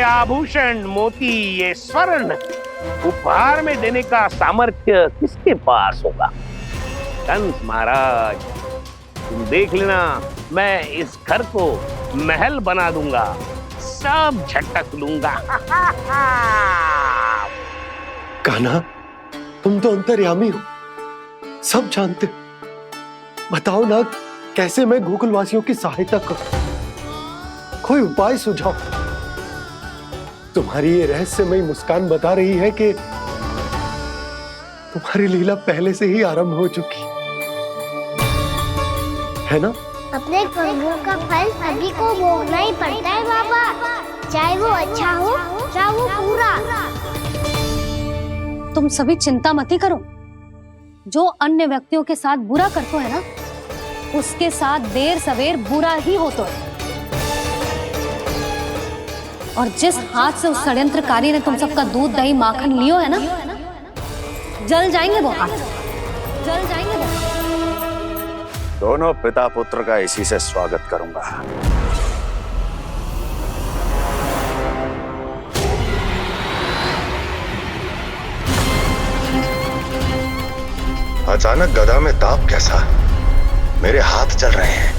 आभूषण, मोती, ये स्वर्ण उपहार में देने का सामर्थ्य किसके पास होगा? कंस महाराज, तुम देख लेना, मैं इस घर को महल बना दूंगा, सब झटक लूंगा। कान्हा, तुम तो अंतर्यामी हो, सब जानते हो। बताओ ना, कैसे मैं गोकुलवासियों की सहायता करूं? कोई उपाय सुझाओ। तुम्हारी ये रहस्यमयी मुस्कान बता रही है कि तुम्हारी लीला पहले से ही आरंभ हो चुकी है ना? अपने कर्मों का फल सभी को भोगना ही पड़ता है बाबा, चाहे वो अच्छा हो चाहे वो बुरा। तुम सभी चिंता मत ही करो। जो अन्य व्यक्तियों के साथ बुरा करते है ना, उसके साथ देर सवेर बुरा ही होता है। और जिस हाथ से उस षड्यंत्रकारी ने तुम सबका दूध दही माखन लियो है ना, जल जाएंगे वो हाथ, जल जाएंगे वो। दोनों पिता पुत्र का इसी से स्वागत करूंगा। अचानक गदा में ताप कैसा? मेरे हाथ जल रहे हैं।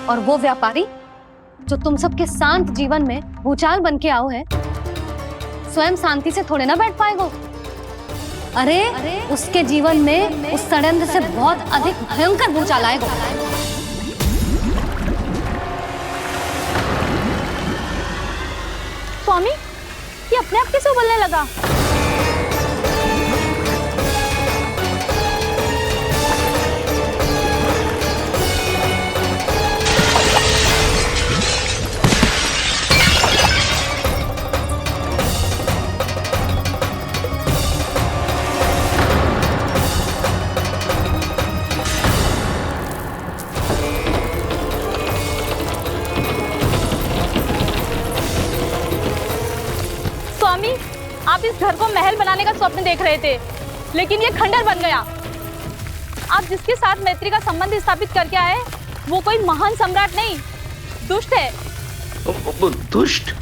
और वो व्यापारी जो तुम सबके शांत जीवन में भूचाल बन के आओ है, स्वयं शांति से थोड़े ना बैठ पाएगा। अरे उसके जीवन में उस षड्यंत्र से बहुत अधिक भयंकर भूचाल आएगा। स्वामी, ये अपने आप कैसे उबलने लगा? स्वामी, आप इस घर को महल बनाने का स्वप्न देख रहे थे, लेकिन ये खंडर बन गया। आप जिसके साथ मैत्री का संबंध स्थापित करके आए, वो कोई महान सम्राट नहीं, दुष्ट है। दुष्ट?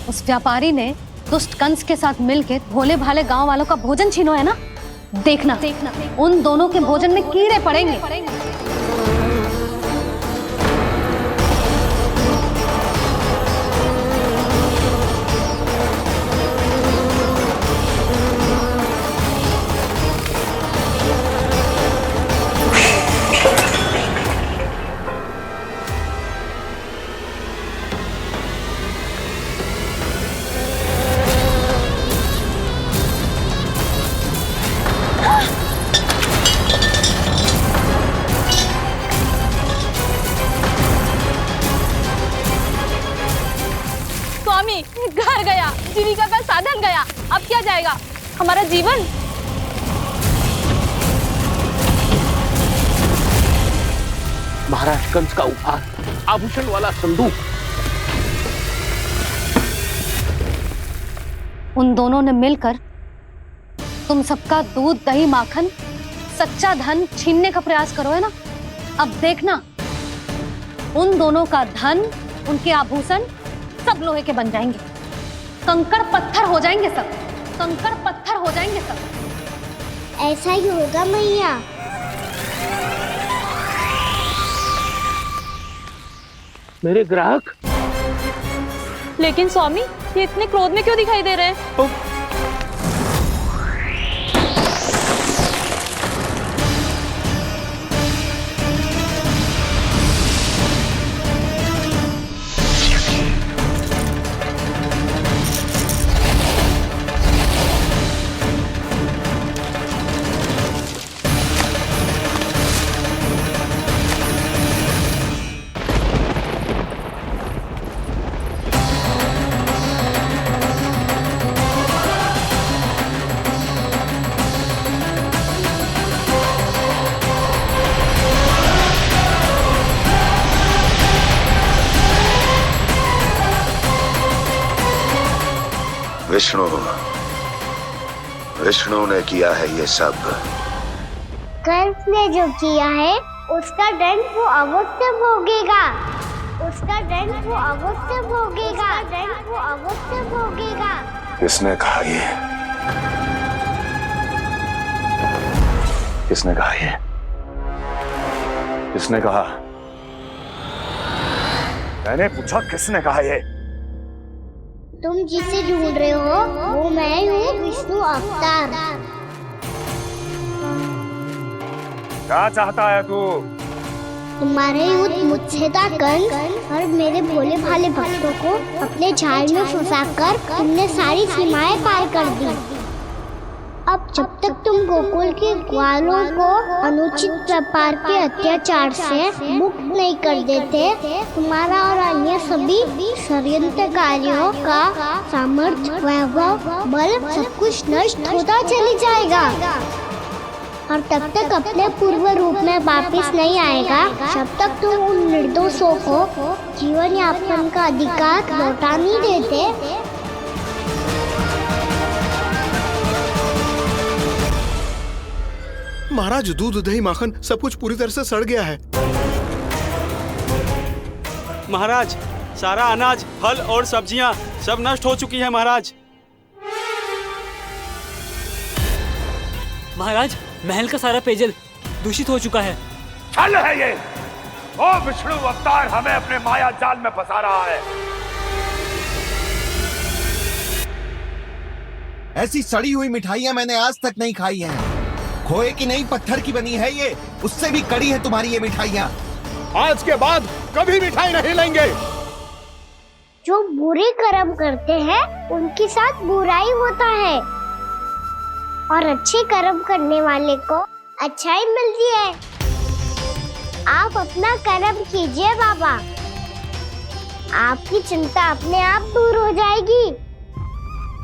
उस व्यापारी ने दुष्ट कंस के साथ मिलकर भोले भाले गांव वालों का भोजन छीनो है ना। देखना उन दोनों के भोजन में कीड़े पड़ेंगे। घर गया, जीविका का साधन गया, अब क्या जाएगा हमारा जीवन? महाराज कंस का उपहार, आभूषण वाला संदूक। उन दोनों ने मिलकर तुम सबका दूध दही माखन सच्चा धन छीनने का प्रयास करो है ना। अब देखना, उन दोनों का धन, उनके आभूषण सब लोहे के बन जाएंगे, कंकड़ पत्थर हो जाएंगे सब, कंकड़ पत्थर हो जाएंगे सब। ऐसा ही होगा मैया। मेरे ग्राहक? लेकिन स्वामी, ये इतने क्रोध में क्यों दिखाई दे रहे हैं? विष्णु ने किया है ये सब। कंस ने जो किया है उसका दंड वो अवश्य भोगेगा। उसका दंड वो अवश्य भोगेगा। दंड वो अवश्य भोगेगा। किसने कहा ये? किसने कहा ये? किसने कहा? मैंने पूछा किसने कहा ये? तुम जिसे ढूंढ रहे हो वो मैं हूँ, विष्णु अवतार। क्या चाहता है तू? तुम्हारे युद्ध मुझसे था कंस, और मेरे भोले भाले भक्तों को अपने जाल में फंसाकर तुमने सारी सीमाएं पार कर दी। अब जब तक तुम गोकुल के ग्वालों को अनुचित प्रकार के अत्याचार से मुक्त नहीं कर देते, तुम्हारा और अन्य सभी षड्यंत्रकारियों का सामर्थ्य, वैभव, बल सब कुछ नष्ट होता चली जाएगा, और तब तक अपने पूर्व रूप में वापस नहीं आएगा जब तक तुम उन निर्दोषों को जीवन यापन का अधिकार लौटा नहीं देते। महाराज, दूध दही माखन सब कुछ पूरी तरह से सड़ गया है। महाराज, सारा अनाज, फल और सब्जियां सब नष्ट हो चुकी है महाराज। महाराज, महल का सारा पेयजल दूषित हो चुका है। छल है ये। ओ विष्णु अवतार हमें अपने माया जाल में फंसा रहा है। ऐसी सड़ी हुई मिठाइयां मैंने आज तक नहीं खाई हैं। खोए की नहीं, पत्थर की बनी है ये, उससे भी कड़ी है तुम्हारी ये मिठाइयां। आज के बाद कभी मिठाई नहीं लेंगे। जो बुरे कर्म करते हैं उनके साथ बुराई होता है, और अच्छे कर्म करने वाले को अच्छाई मिलती है। आप अपना कर्म कीजिए बाबा, आपकी चिंता अपने आप दूर हो जाएगी।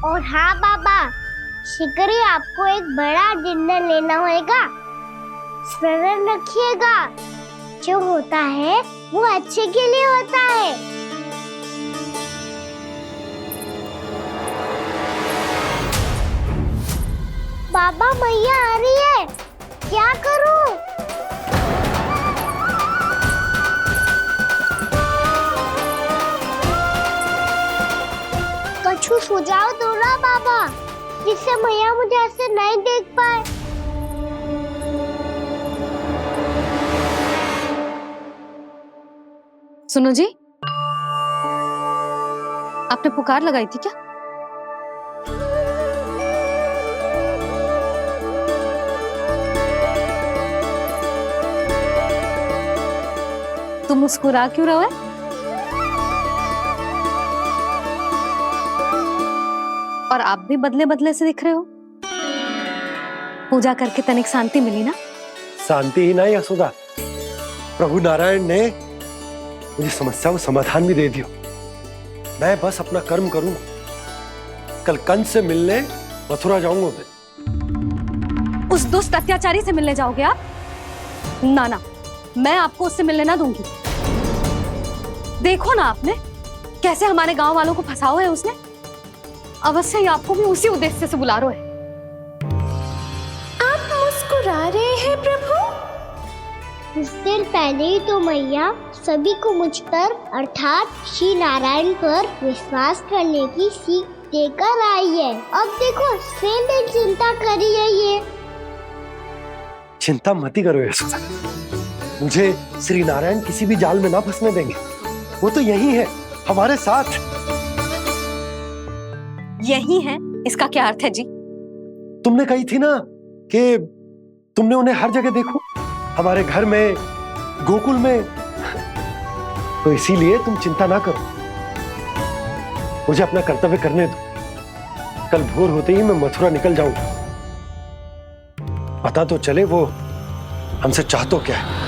और हाँ बाबा, शीघ्र ही आपको एक बड़ा डिनर लेना होगा। स्मरण रखिएगा, जो होता है वो अच्छे के लिए होता है। बाबा, मैया आ रही है, क्या करूं? कछु सुझाव दो ना बाबा, जिससे मैया मुझे ऐसे नहीं देख पाए। सुनो जी, आपने पुकार लगाई थी क्या? तुम मुस्कुरा क्यों रहे हो? और आप भी बदले बदले से दिख रहे हो। पूजा करके तनिक शांति मिली ना? शांति ही नहीं यशोदा, प्रभु नारायण ने मुझे समस्या को समाधान भी दे दिया। मैं बस अपना कर्म करूं। कल कंस से मिलने मथुरा जाऊंगा मैं। उस दुष्ट अत्याचारी से मिलने जाओगे आप? ना ना, मैं आपको उससे मिलने ना दूंगी। देखो ना आपने कैसे हमारे गांव वालों को फंसाओ है उसने। अवश्य ही आपको भी उसी उद्देश्य से बुला रहा है। आप मुस्कुरा रहे हैं प्रभु? कुछ देर पहले ही तो मैया सभी को मुझ पर अर्थात श्री नारायण पर विश्वास करने की सीख देकर आई है। अब देखो स्वयं भी चिंता करी है ये। चिंता मत करो यशोदा, मुझे श्री नारायण किसी भी जाल में ना फंसने देंगे। वो तो यही है हमारे साथ। यही है, इसका क्या अर्थ है जी? तुमने कही थी ना कि तुमने उन्हें हर जगह देखो, हमारे घर में, गोकुल में। तो इसीलिए तुम चिंता ना करो, मुझे अपना कर्तव्य करने दो। कल भोर होते ही मैं मथुरा निकल जाऊंगा। पता तो चले वो हमसे चाहतो क्या है।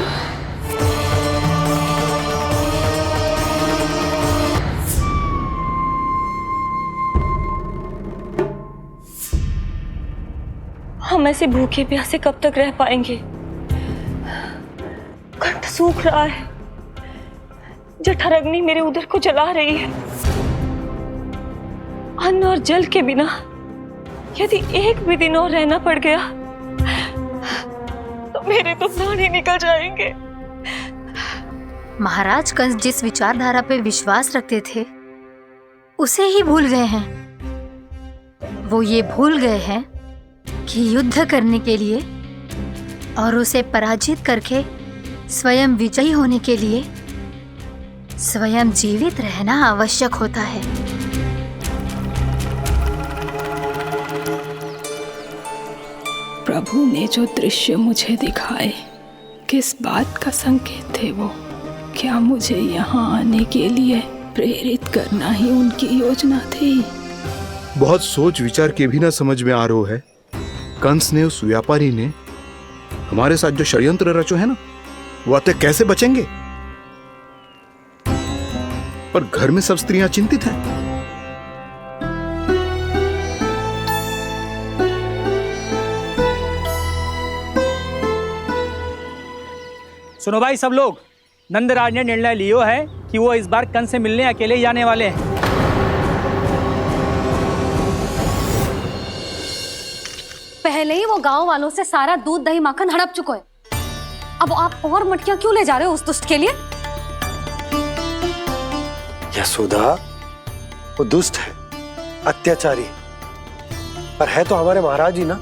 हम ऐसे भूखे प्यासे कब तक रह पाएंगे? कंठ सूख रहा है, जठराग्नि मेरे उदर को जला रही है। अन्न और जल के बिना यदि एक भी दिन और रहना पड़ गया मेरे तो प्राण ही निकल जाएंगे। महाराज कंस जिस विचारधारा पे विश्वास रखते थे उसे ही भूल गए हैं। वो ये भूल गए हैं कि युद्ध करने के लिए और उसे पराजित करके स्वयं विजयी होने के लिए स्वयं जीवित रहना आवश्यक होता है। प्रभु ने जो दृश्य मुझे दिखाए, किस बात का संकेत थे वो? क्या मुझे यहाँ आने के लिए प्रेरित करना ही उनकी योजना थी? बहुत सोच विचार के भी ना समझ में आ रहा है। कंस ने, उस व्यापारी ने हमारे साथ जो षड्यंत्र रचो है ना, वो आते कैसे बचेंगे? पर घर में सब स्त्रियां चिंतित हैं। सुनो भाई सब लोग, नंदराज ने निर्णय लियो है कि वो इस बार कंस से मिलने अकेले जाने वाले हैं। पहले ही वो गांव वालों से सारा दूध दही माखन हड़प चुका है। अब आप और मटकियां क्यों ले जा रहे हो उस दुष्ट के लिए? यशोदा, वो दुष्ट है, अत्याचारी, पर है तो हमारे महाराज ही ना।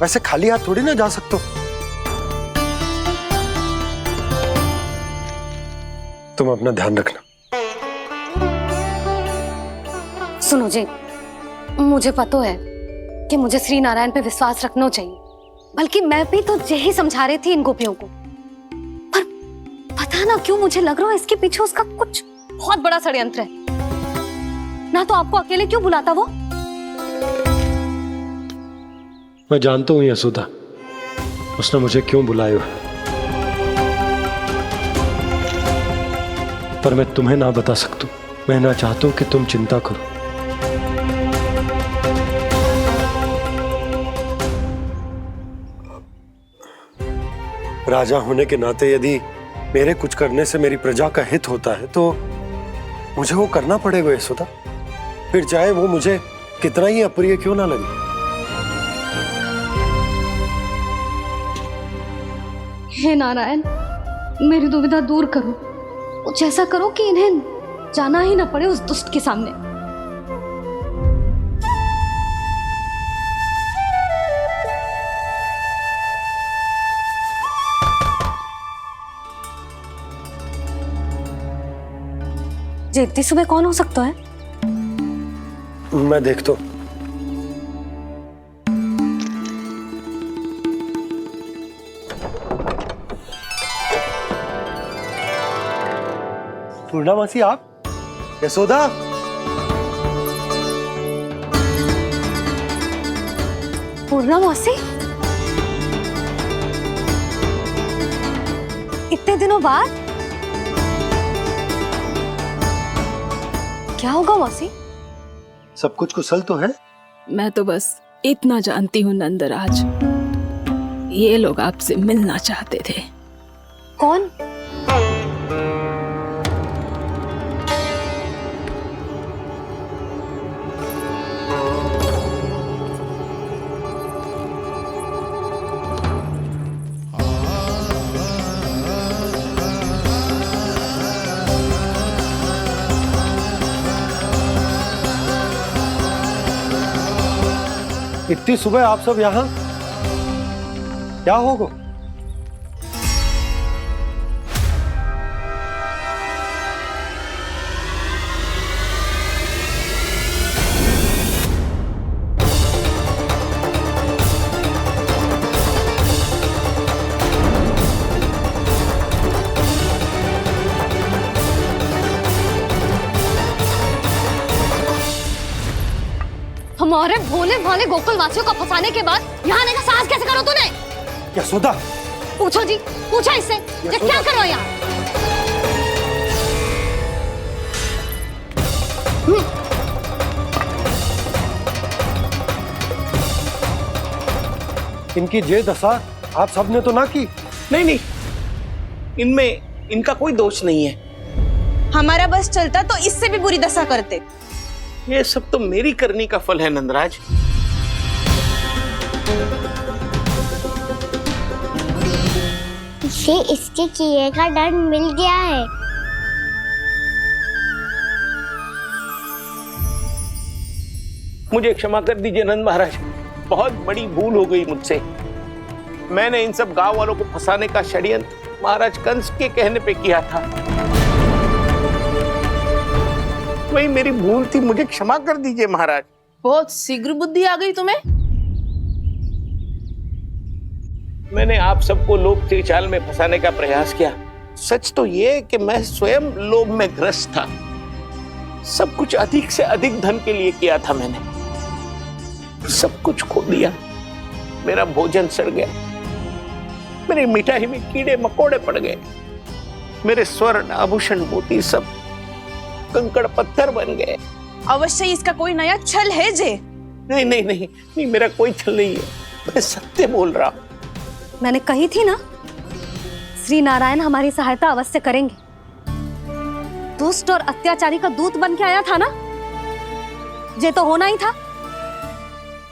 वैसे खाली हाथ थोड़ी ना जा सकते हो। तुम अपना ध्यान रखना। सुनो जी, मुझे पता है कि मुझे श्री नारायण पे विश्वास रखना चाहिए, बल्कि मैं भी तो यही समझा रही थी इन गोपियों को। पर पता ना क्यों मुझे लग रहा है इसके पीछे उसका कुछ बहुत बड़ा षड्यंत्र है। ना तो आपको अकेले क्यों बुलाता वो? मैं जानता हूं यशोदा, उसने मुझे क्यों बुलाया है, पर मैं तुम्हें ना बता सकता। मैं ना चाहता हूं कि तुम चिंता करो। राजा होने के नाते यदि मेरे कुछ करने से मेरी प्रजा का हित होता है तो मुझे वो करना पड़ेगा यशोदा, फिर चाहे वो मुझे कितना ही अप्रिय क्यों ना लगे। हे नारायण, मेरी दुविधा दूर करो। कुछ ऐसा करो कि इन्हें जाना ही ना पड़े उस दुष्ट के सामने। जी इतनी सुबह कौन हो सकता है? मैं देखता हूं। पूर्णामासी, आप? यशोदा, पूर्णामासी, इतने दिनों बाद? क्या होगा मौसी? सब कुछ कुशल तो है? मैं तो बस इतना जानती हूँ नंदराज, ये लोग आपसे मिलना चाहते थे। कौन? इतनी सुबह आप सब यहाँ? क्या होगा? हमारे भोले भाले गोकुल वासियों को फंसाने के बाद यहाँ आने का साहस कैसे करो तूने? यशोदा, पूछो जी, पूछा इससे ये क्या करो यहाँ? इनकी ये दशा आप सबने तो ना की? नहीं नहीं, इनमें इनका कोई दोष नहीं है। हमारा बस चलता तो इससे भी बुरी दशा करते। ये सब तो मेरी करनी का फल है नंदराज। इसे इसके किए का दंड मिल गया है। मुझे क्षमा कर दीजिए नंद महाराज, बहुत बड़ी भूल हो गई मुझसे। मैंने इन सब गांव वालों को फंसाने का षड्यंत्र महाराज कंस के कहने पे किया था। वही मेरी भूल थी, मुझे क्षमा कर दीजिए महाराज। बहुत शीघ्र बुद्धि आ गई तुम्हें। मैंने आप सबको लोभ के चाल में फंसाने का प्रयास किया। सच तो ये कि मैं स्वयं लोभ में ग्रस्त था। सब कुछ अधिक से अधिक धन के लिए किया था मैंने। सब कुछ खो दिया। मेरा भोजन सड़ गया, मेरी मिठाई में कीड़े मकोड़े पड़ गए, मेरे स्वर्ण आभूषण मोती सब कंकड़ पत्थर बन गए। अवश्य इसका कोई नया छल है जे। नहीं नहीं नहीं नहीं, मेरा कोई छल नहीं है, मैं सत्य बोल रहा हूं। मैंने कही थी ना, श्री नारायण हमारी सहायता अवश्य करेंगे। दुष्ट और अत्याचारी का दूत बन के आया था ना, ये तो होना ही था।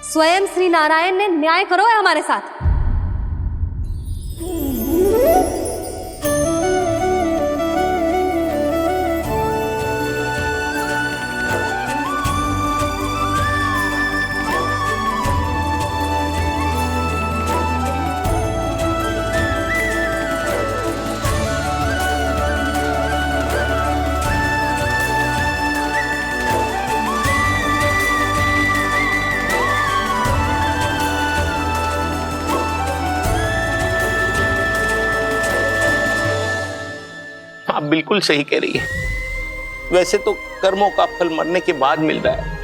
स्वयं श्री नारायण ने न्याय करो है हमारे साथ। आप बिल्कुल सही कह रही है। वैसे तो कर्मों का फल मरने के बाद मिल रहा है,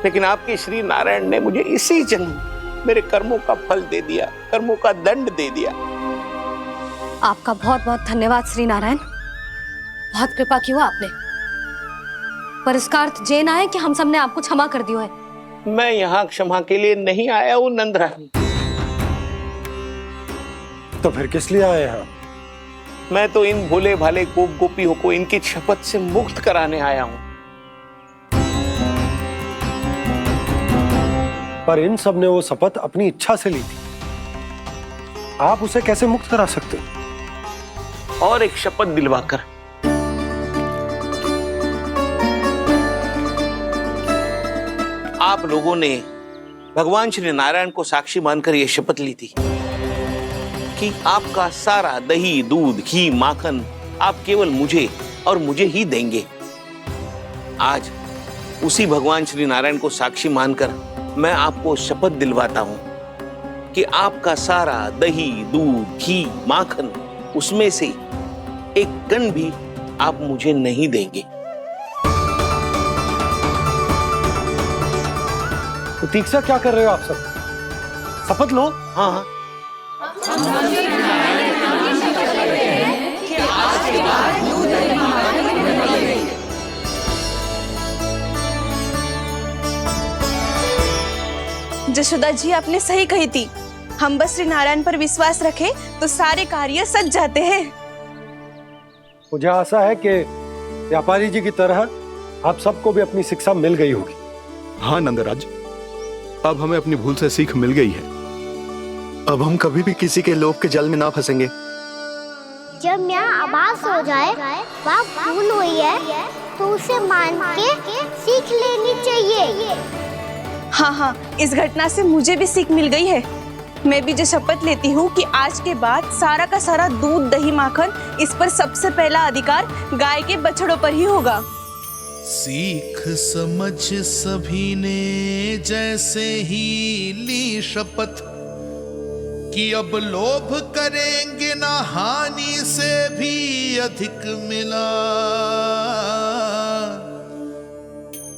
लेकिन आपके श्री नारायण ने मुझे इसी जन्म मेरे कर्मों का फल दे दिया, कर्मों का दंड दे दिया। आपका बहुत बहुत धन्यवाद श्री नारायण, बहुत कृपा की हो आपने। पर इसका अर्थ ये ना है कि हम सबने आपको क्षमा कर दियो है। मैं यहाँ क्षमा के लिए नहीं आया हूँ नंदरानी। तो फिर किस लिए आए हैं? मैं तो इन भोले भाले गोप गोपियों को इनकी शपथ से मुक्त कराने आया हूं। पर इन सब ने वो शपथ अपनी इच्छा से ली थी, आप उसे कैसे मुक्त करा सकते? और एक शपथ दिलवाकर। आप लोगों ने भगवान श्री नारायण को साक्षी मानकर यह शपथ ली थी कि आपका सारा दही, दूध, घी, माखन आप केवल मुझे और मुझे ही देंगे। आज उसी भगवान श्री नारायण को साक्षी मानकर मैं आपको शपथ दिलवाता हूं कि आपका सारा दही, दूध, घी, माखन उसमें से एक कण भी आप मुझे नहीं देंगे। प्रतीक्षा क्या कर रहे हो आप सब? शपथ लो। हाँ हाँ। जशोदा जी, आपने सही कही थी। हम बस श्री नारायण पर विश्वास रखें तो सारे कार्य सज जाते हैं। मुझे आशा है कि व्यापारी जी की तरह आप सबको भी अपनी शिक्षा मिल गई होगी। हाँ नंदराज, अब हमें अपनी भूल से सीख मिल गई है। अब हम कभी भी किसी के लोभ के जाल में ना फंसेंगे। जब यहाँ आभास हो जाए वहाँ भूल हुई है तो उसे मान के सीख लेनी चाहिए। हाँ हाँ, इस घटना से मुझे भी सीख मिल गई है। मैं भी जो शपथ लेती हूँ कि आज के बाद सारा का सारा दूध, दही, माखन इस पर सबसे पहला अधिकार गाय के बछड़ों पर ही होगा। सीख समझ सभी ने जैसे ही ली शपथ कि अब लोभ करेंगे ना हानि से भी अधिक मिला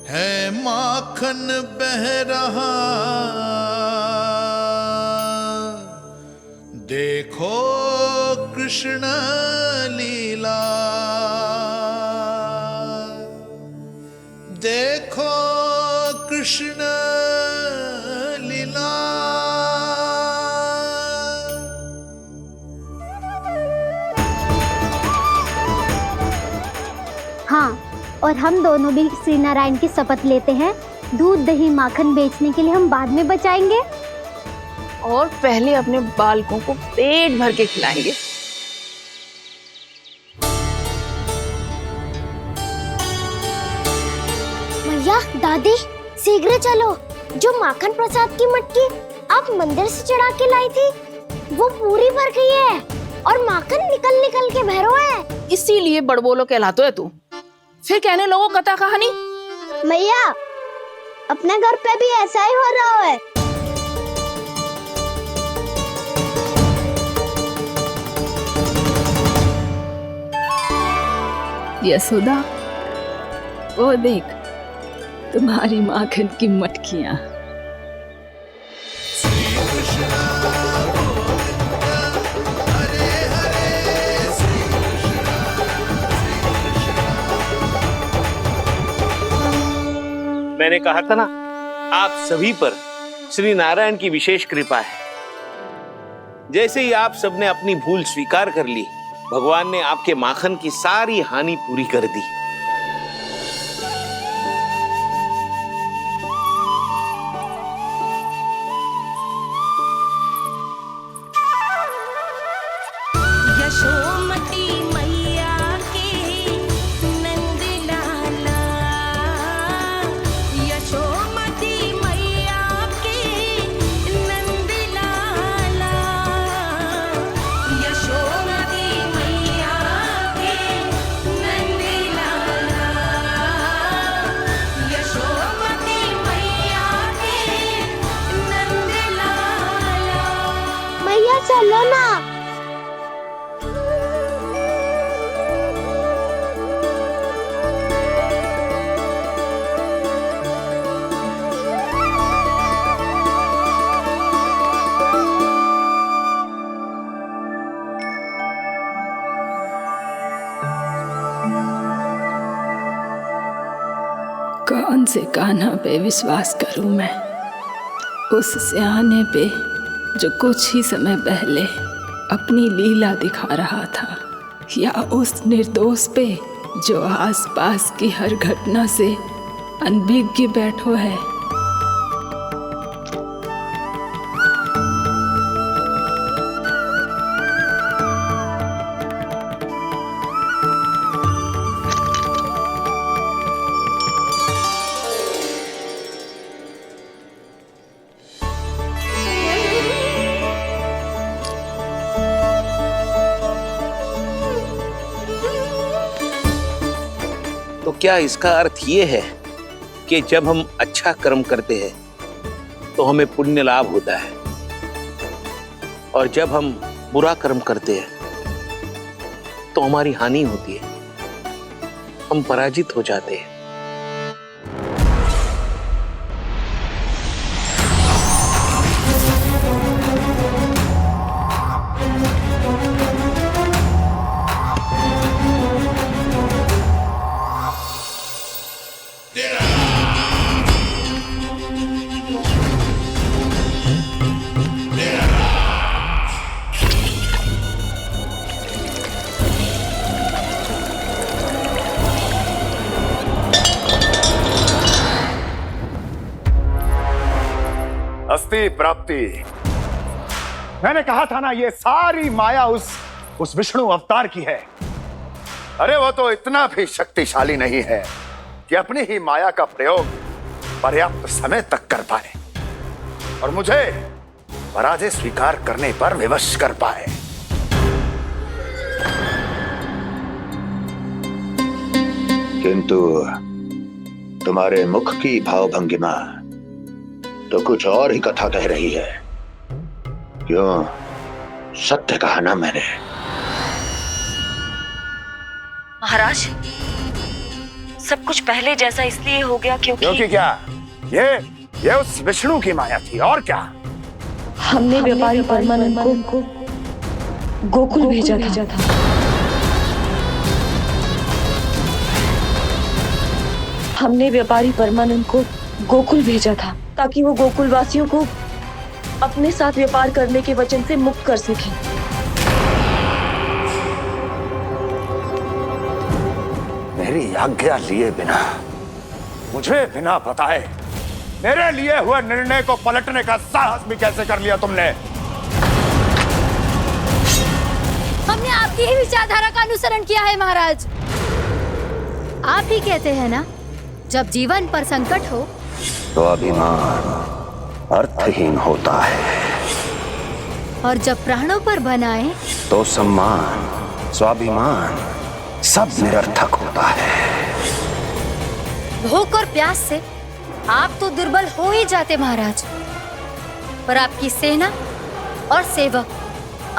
है, माखन बह रहा देखो कृष्ण लीला, देखो कृष्ण लीला। हाँ, और हम दोनों भी श्री नारायण की शपथ लेते हैं, दूध, दही, माखन बेचने के लिए हम बाद में बचाएंगे और पहले अपने बालकों को पेट भर के खिलाएंगे। भैया दादी शीघ्र चलो, जो माखन प्रसाद की मटकी आप मंदिर से चढ़ा के लाई थी वो पूरी भर गई है और माखन निकल निकल के भरो है। इसीलिए बड़बोलो कहलाते है तू। फिर कहने लोगों कथा कहानी। भैया अपने घर पे भी ऐसा ही हो रहा है। यशोदा, वो देख तुम्हारी माखन की मटकियां। मैंने कहा था ना, आप सभी पर श्री नारायण की विशेष कृपा है। जैसे ही आप सबने अपनी भूल स्वीकार कर ली, भगवान ने आपके माखन की सारी हानि पूरी कर दी। यशोमती मैया के नंद लाला, यशोमती मैया के नंद लाला, यशोमती मैया के नंद लाला, यशोमती मैया के नंद लाला। मैया चलो ना। कौन से कान्हा पे विश्वास करूं मैं? उस सियाने पे जो कुछ ही समय पहले अपनी लीला दिखा रहा था, या उस निर्दोष पे जो आसपास की हर घटना से अनभिज्ञ बैठो है। तो क्या इसका अर्थ ये है कि जब हम अच्छा कर्म करते हैं तो हमें पुण्य लाभ होता है, और जब हम बुरा कर्म करते हैं तो हमारी हानि होती है, हम पराजित हो जाते हैं। अस्ति प्राप्ति। मैंने कहा था ना, ये सारी माया उस विष्णु अवतार की है। अरे वो तो इतना भी शक्तिशाली नहीं है कि अपनी ही माया का प्रयोग पर्याप्त समय तक कर पाए और मुझे पराजय स्वीकार करने पर विवश कर पाए। किंतु तुम्हारे मुख की भावभंगिमा तो कुछ और ही कथा कह रही है। क्यों? सत्य कहा ना मैंने। महाराज, सब कुछ पहले जैसा इसलिए हो गया क्योंकि क्या? ये उस विष्णु की माया थी, और क्या? हमने व्यापारी परमानंद को गोकुल भेजा था। हमने व्यापारी परमानंद को गोकुल भेजा था ताकि वो गोकुल वासियों को अपने साथ व्यापार करने के वचन से मुक्त कर सके। मेरी आज्ञा लिए बिना, मुझे बिना बताए मेरे लिए हुए निर्णय को पलटने का साहस भी कैसे कर लिया तुमने? हमने आपकी ही विचारधारा का अनुसरण किया है महाराज। आप ही कहते हैं ना जब जीवन पर संकट हो तो अभिमान अर्थहीन होता है, और जब प्राणों पर बनाए तो सम्मान स्वाभिमान सब निरर्थक होता है। भूख और प्यास से आप तो दुर्बल हो ही जाते महाराज, पर आपकी सेना और सेवक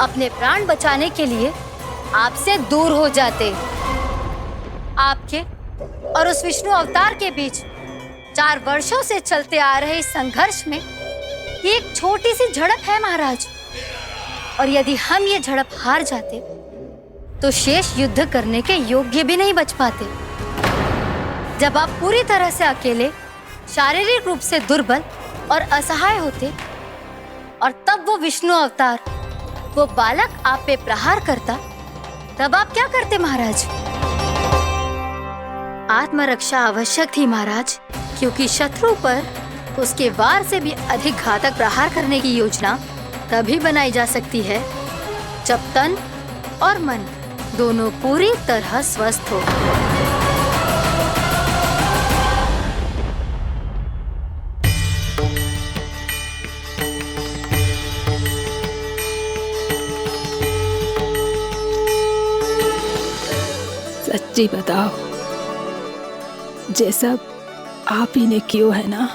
अपने प्राण बचाने के लिए आपसे दूर हो जाते। आपके और उस विष्णु अवतार के बीच 4 वर्षों से चलते आ रहे इस संघर्ष में एक छोटी सी झड़प है महाराज, और यदि हम ये झड़प हार जाते तो शेष युद्ध करने के योग्य भी नहीं बच पाते। जब आप पूरी तरह से अकेले, शारीरिक रूप से दुर्बल और असहाय होते, और तब वो विष्णु अवतार, वो बालक आप पे प्रहार करता, तब आप क्या करते महाराज? आत्मरक्षा आवश्यक थी महाराज, क्योंकि शत्रु पर उसके वार से भी अधिक घातक प्रहार करने की योजना तभी बनाई जा सकती है जब तन और मन दोनों पूरी तरह स्वस्थ हो। सच्ची बताओ, ये सब आप ही ने क्यों है ना?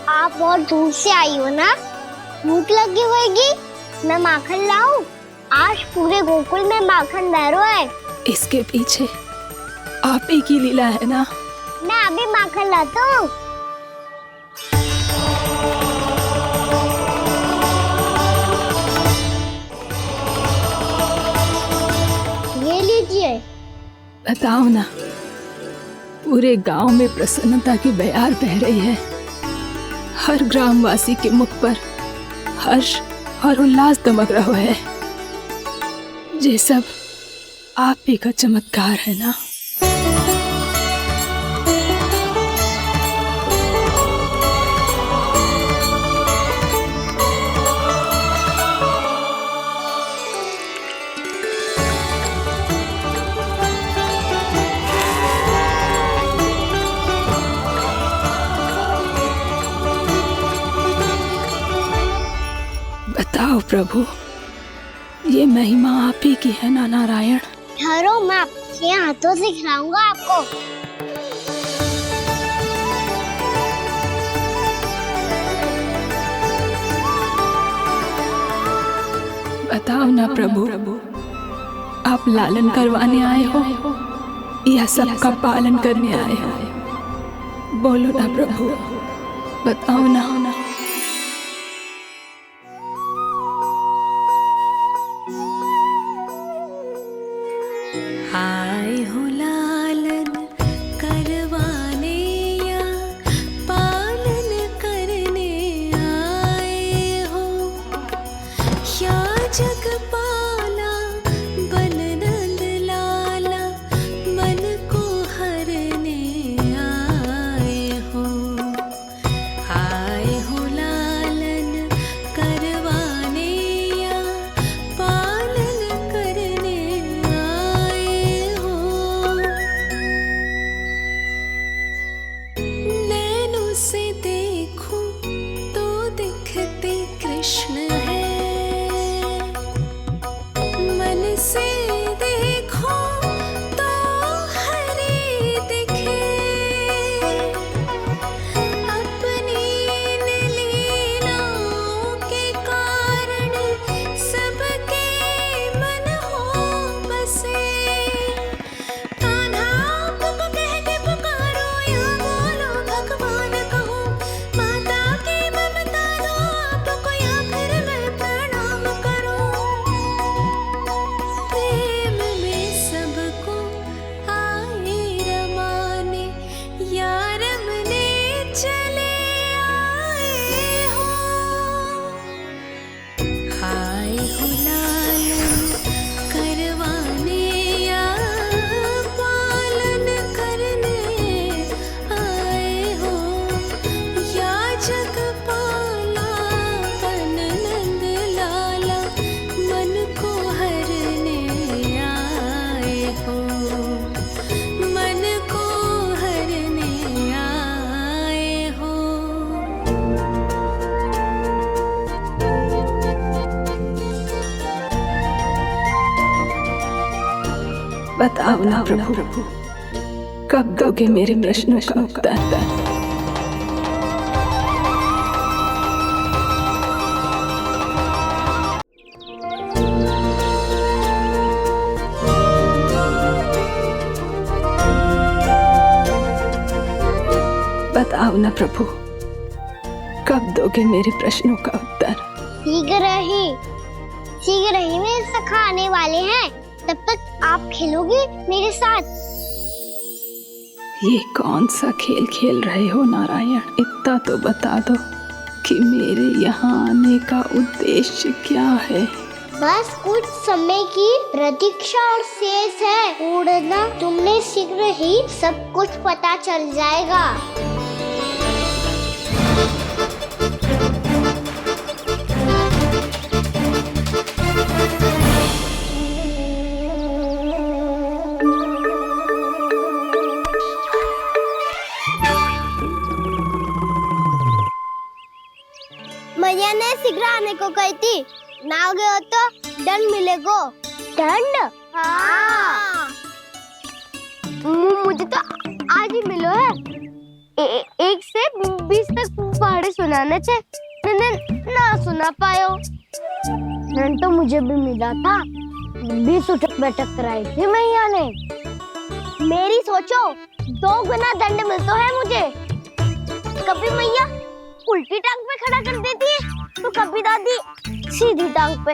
आप और दूर से आई हो ना, भूख लगी होगी। मैं माखन लाऊं? आज पूरे गोकुल में माखन बह रहा है। इसके पीछे आप ही की लीला है ना? मैं अभी माखन लाता हूँ। ये लीजिए। बताओ ना, पूरे गांव में प्रसन्नता की बयार बह रही है। हर ग्रामवासी के मुख पर हर्ष और उल्लास दमक रहा है। ये सब आप ही का चमत्कार है ना? बताओ प्रभु, ये महिमा आप ही की है ना नारायण? ठहरो, मैं आपके हाथों से खिलाऊंगा आपको। बताओ ना प्रभु, आप लालन करवाने आए हो या सबका पालन करने आए हो? बोलो ना प्रभु, बताओ ना। आए हो लालन करवाने या पालन करने आए हो, या जगपाला बन नंद लाला मन को हरने आए हो। आए हो बताओ ना प्रभु, कब दोगे मेरे प्रश्नों का उत्तर? बताओ ना प्रभु, कब दोगे मेरे प्रश्नों का उत्तर? शीघ्र ही मेरे सखा आने वाले हैं, तब तक आप खेलोगे मेरे साथ। ये कौन सा खेल खेल रहे हो नारायण? इतना तो बता दो कि मेरे यहाँ आने का उद्देश्य क्या है? बस कुछ समय की प्रतीक्षा और शेष है। उड़ना तुमने शीघ्र ही सब कुछ पता चल जाएगा। मैया ने शीघ्र आने को कही थी, ना आ गए हो तो दंड मिलेगा। दंड? हाँ। मुझे तो आज ही मिलो है। 1 से 20 तक पहाड़े सुनाने थे, ना सुना पायो। दंड तो मुझे भी मिला था, 20 उठक बैठक कराई थी मैया ने। मेरी सोचो, 2 गुना दंड मिलता है मुझे। कभी मैया उल्टी टांग पे खड़ा कर देती है, तो कभी दादी सीधी टांग पे।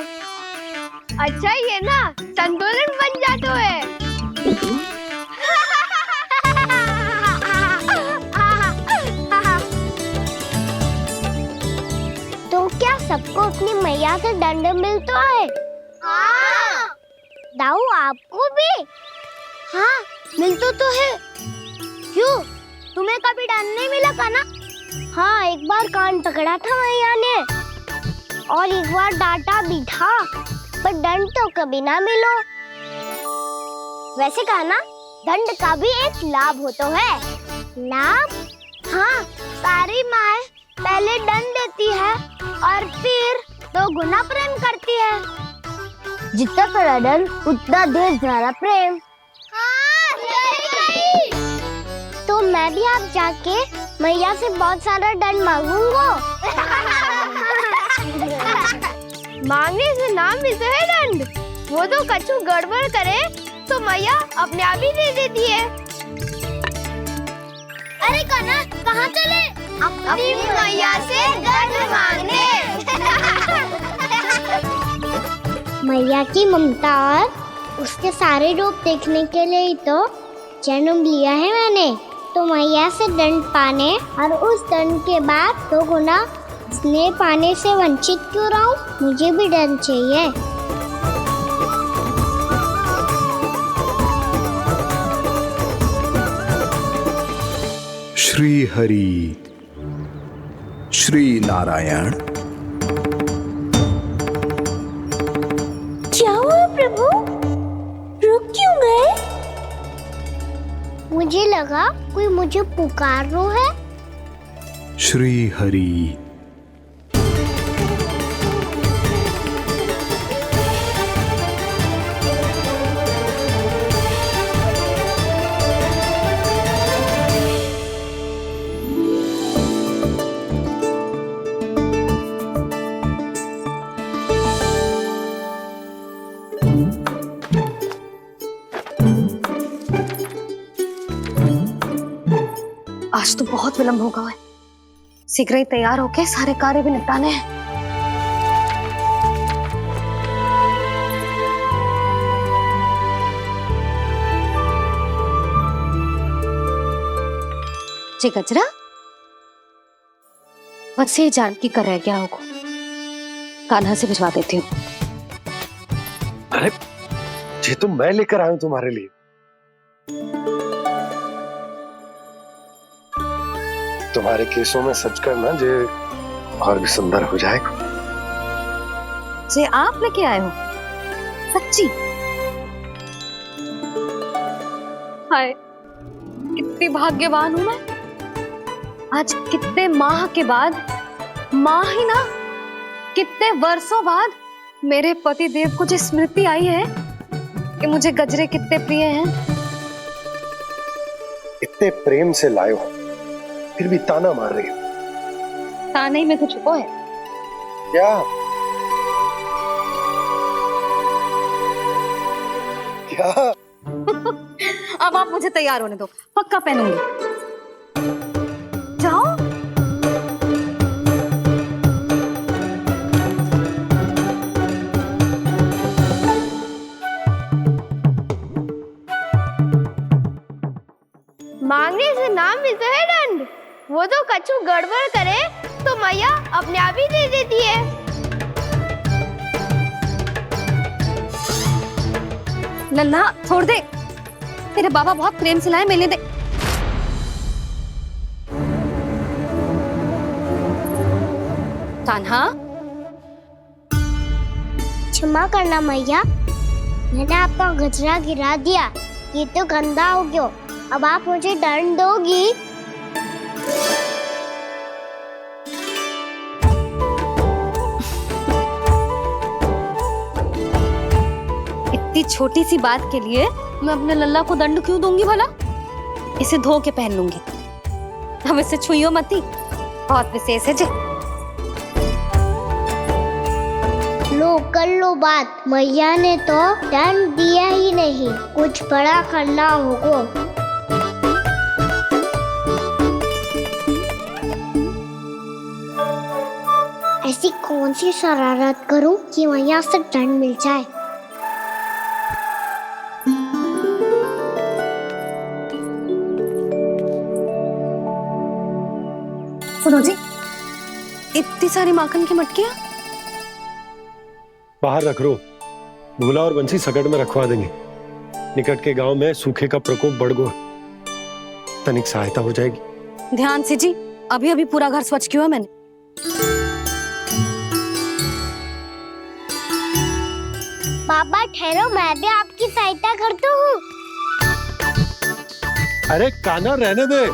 अच्छा ये ना संतुलन बन जाता है। तो क्या सबको अपनी मैया से दंड मिलता है? हाँ। दाऊ आपको भी? हाँ मिलता तो है। क्यों, तुम्हें कभी दंड नहीं मिला का ना? हाँ, एक बार कान पकड़ा था मैया ने और एक बार डांटा भी था, पर दंड तो कभी ना मिलो। वैसे कहा ना, दंड का भी एक लाभ होता है। लाभ? हाँ, सारी माँ पहले दंड देती है और फिर 2 गुना प्रेम करती है। जितना बड़ा दंड उतना ढेर सारा प्रेम। हाँ, सही कही। तो मैं भी आप जाके मैया से बहुत सारा दंड मांगूंगा। मांगने से ना मिलता है दंड, वो तो कछु गड़बड़ करे तो मैया अपने आप ही दे देती है। अरे कना, कहाँ चले? अपनी मैया से दंड मांगने। मैया की ममता और उसके सारे रूप देखने के लिए ही तो जन्म लिया है मैंने। तो मैया से दंड पाने और उस दंड के बाद 2 गुना स्नेह पाने से वंचित क्यों रहूं? मुझे भी दंड चाहिए। श्री हरि, श्री नारायण। क्या हुआ प्रभु? रुक क्यों गए? मुझे लगा कोई मुझे पुकार रहा है। श्री हरि। आज तो बहुत विलंब होगा है। शीघ्र ही तैयार होके सारे कार्य भी निपटाने हैं। जी गजरा, बस ये जानकी कर रह गया होगा, कान्हा से भिजवा देती हूँ। अरे ये तो मैं लेकर आया हूं तुम्हारे लिए। तुम्हारे केसों में सच करना जे और भी सुंदर हो जाएगा। जे आप लेके आए हो? सच्ची? हाय, कितनी भाग्यवान हूं मैं। आज कितने माह के बाद, माह ही ना, कितने वर्षों बाद मेरे पति देव को जो स्मृति आई है, कि मुझे गजरे कितने प्रिय हैं। इतने प्रेम से लाए हो, फिर भी ताना मार रही हो। ताने में कुछ छुपो है क्या? क्या? अब आप मुझे तैयार होने दो, पक्का पहनूंगी। जाओ। मांगने से नाम मिलता है दंड। वो तो कछु गड़बड़ करे तो मैया अपने आप ही दे देती है। लल्ला छोड़ दे, तेरे बाबा बहुत प्रेम से लाए, मिलने दे। कान्हा, क्षमा करना मैया, मैंने आपका गजरा गिरा दिया, ये तो गंदा हो गया। अब आप मुझे दंड दोगी? इतनी छोटी सी बात के लिए मैं अपने लल्ला को दंड क्यों दूंगी भला? इसे धो के पहन लूंगी। अब इसे छुइयो मती, बहुत विशेष है जी। लो कर लो बात, मैया ने तो दंड दिया ही नहीं, कुछ बड़ा करना होगा। ऐसी कौन सी शरारत करूं कि मैया से दंड मिल जाए? सुनो जी, इतनी सारी माखन की मटकियां बाहर रख रो, भूला और बंसी सकट में रखवा देंगे। निकट के गांव में सूखे का प्रकोप बढ़ गया, तनिक सहायता हो जाएगी। ध्यान से जी, अभी अभी पूरा घर स्वच्छ किया मैंने। बाबा ठहरो, मैं भी आपकी सहायता करता हूँ। अरे कान्हा रहने दे।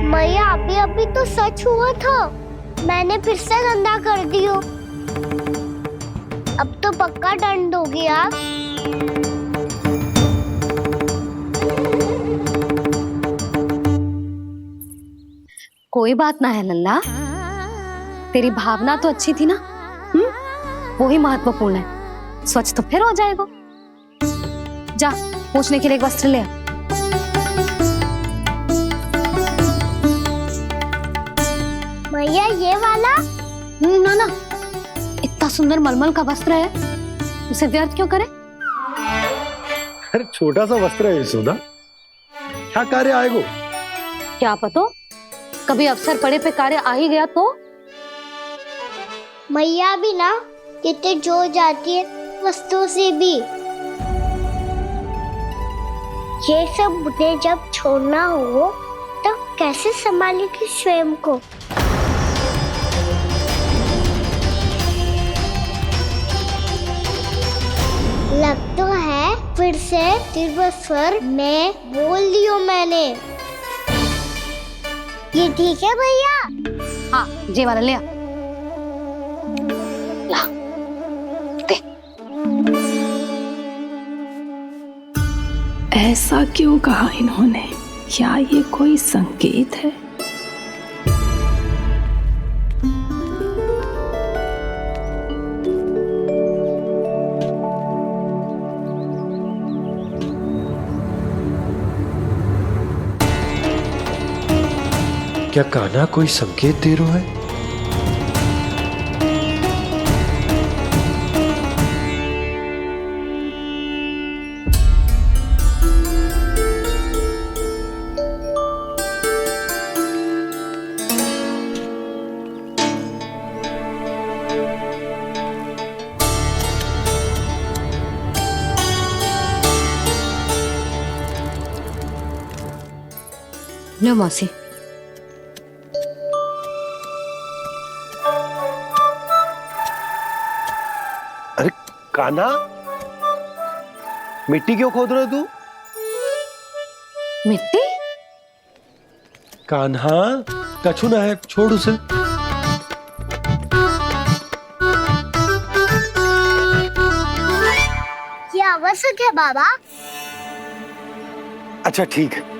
मैया अभी अभी तो सच हुआ था, मैंने फिर से गंदा कर दियो। अब तो पक्का दंड दोगे आप। कोई बात ना है लल्ला, तेरी भावना तो अच्छी थी ना, वो ही महत्वपूर्ण है। स्वच्छ तो फिर हो जाएगा। जा, पूछने के लिए एक वस्त्र ले आ। भैया ये वाला? ना ना, इतना सुंदर मलमल का वस्त्र है, उसे व्यर्थ क्यों करे? अरे छोटा सा वस्त्र है यशोदा, क्या कार्य आएगा? क्या पता, कभी अवसर पड़े पे कार्य आ ही गया तो। मैया भी ना कितने जो जाती है वस्तुओं से भी। ये सब मुझे जब छोड़ना हो तो कैसे संभालेगी स्वयं को? लग तो है फिर से तिरस्वर में बोल दियो मैंने। ये ठीक है भैया? हाँ, ये वाला ले आ। ला, दे। ऐसा क्यों कहा इन्होंने? क्या ये कोई संकेत है? क्या कान्हा कोई संकेत दे रहा है? लो मौसी। अरे कान्हा, मिट्टी क्यों खोद रहे तू? मिट्टी? कान्हा, कछु ना है, छोड़ उसे। ये आवश्यक है बाबा। अच्छा ठीक है।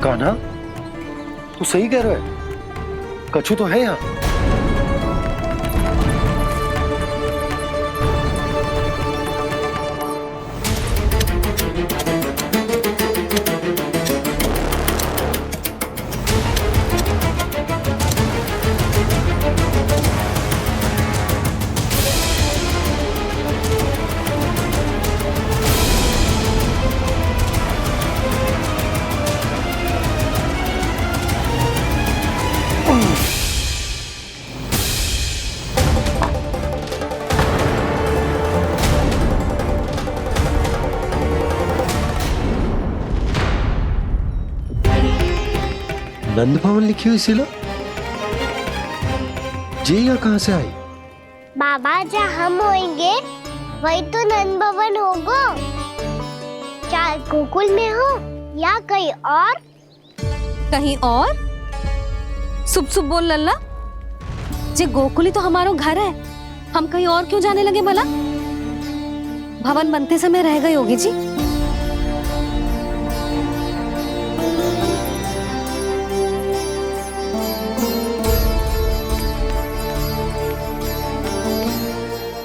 कान्हा, तू सही कह रहा है, कछु तो है यहाँ। नंद भवन लिखी हुई सिला जी यहाँ कहाँ से आई? बाबा जहाँ हम होंगे वही तो नंद भवन होगा। चाहे गोकुल में हो या कहीं और। कहीं और? सुब सुब बोल लल्ला। जे गोकुल ही तो हमारा घर है, हम कहीं और क्यों जाने लगे भला? भवन बनते समय रह गई होगी जी।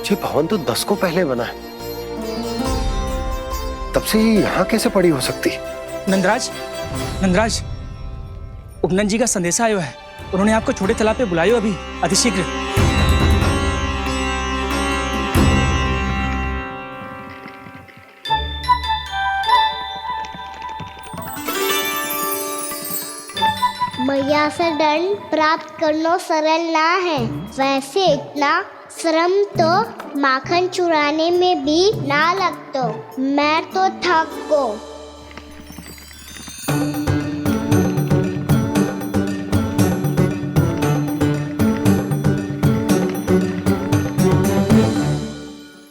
ये भवन तो 10 को पहले बना है, तब से ही यहाँ कैसे पड़ी हो सकती? नंदराज, नंदराज, उपनंद जी का संदेशा आयो है। उन्होंने आपको छोटे तालाब पे बुलायो अभी, अतिशीघ्र। मैया से दंड प्राप्त करना सरल ना है। वैसे इतना श्रम तो माखन चुराने में भी ना लगतो। मैं तो थक को।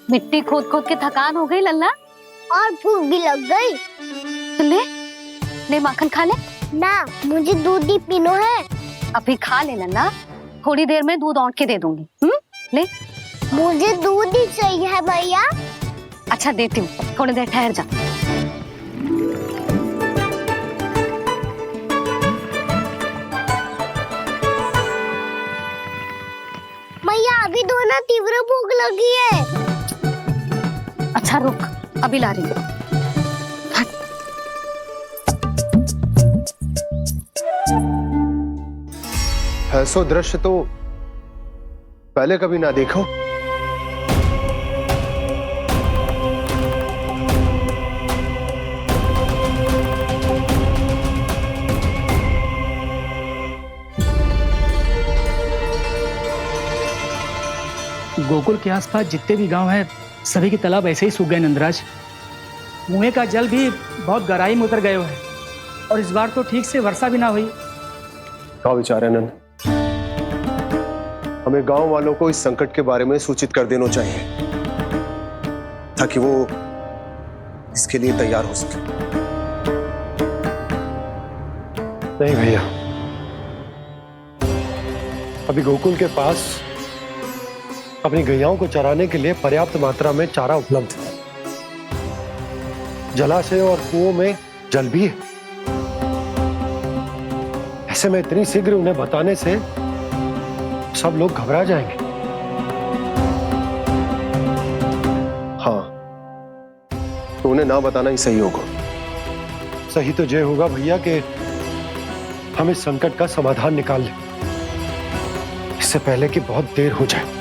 मिट्टी खोद खोद के थकान हो गई लल्ला, और भूख भी लग गई। तो ले ले माखन खा ले। ना, मुझे दूध ही पीनो है। अभी खा ले लल्ला, थोड़ी देर में दूध औंट के दे दूंगी। ले। मुझे दूध ही चाहिए है भैया। अच्छा देती हूँ, थोड़ी देर ठहर जा। मैया अभी दोनों तीव्र भूख लगी है। अच्छा रुक, अभी ला रही हूँ। ऐसा दृश्य तो पहले कभी ना देखो। गोकुल के आसपास जितने भी गांव हैं, सभी के तालाब ऐसे ही सूख गए नंदराज। कुएं का जल भी बहुत गहराई में उतर गए है, और इस बार तो ठीक से वर्षा भी ना हुई। क्या विचार है नंद? हमें गांव वालों को इस संकट के बारे में सूचित कर देना चाहिए, ताकि वो इसके लिए तैयार हो सके। नहीं भैया, अभी गोकुल के पास अपनी गैयाओं को चराने के लिए पर्याप्त मात्रा में चारा उपलब्ध है। जलाशय और कुओं में जल भी है। ऐसे में इतनी शीघ्र उन्हें बताने से सब लोग घबरा जाएंगे। हाँ, तो उन्हें ना बताना ही सही होगा। सही तो ये होगा भैया कि हम इस संकट का समाधान निकाल लें, इससे पहले कि बहुत देर हो जाए।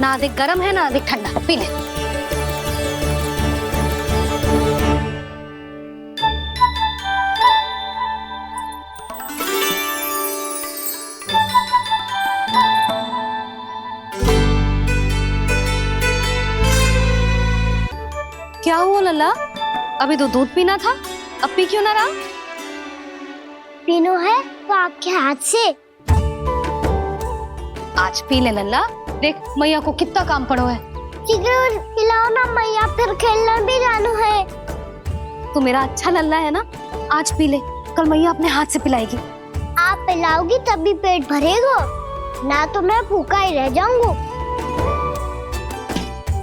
ना अधिक गर्म है ना अधिक ठंडा, पी ले। क्या हुआ लल्ला? अभी तो दूध पीना था, अब पी क्यों ना रहा? पीनो है तो आपके हाथ से। आज पी ले लल्ला, देख मैया को कितना काम पड़ो है। शीघ्र खिलाओ ना मैया, फिर खेलने भी जाना है। तू मेरा अच्छा लल्ला है ना, आज पी ले, कल मैया अपने हाथ से पिलाएगी। आप पिलाओगी तभी पेट भरेगा, ना तो मैं भूखा ही रह जाऊंगा।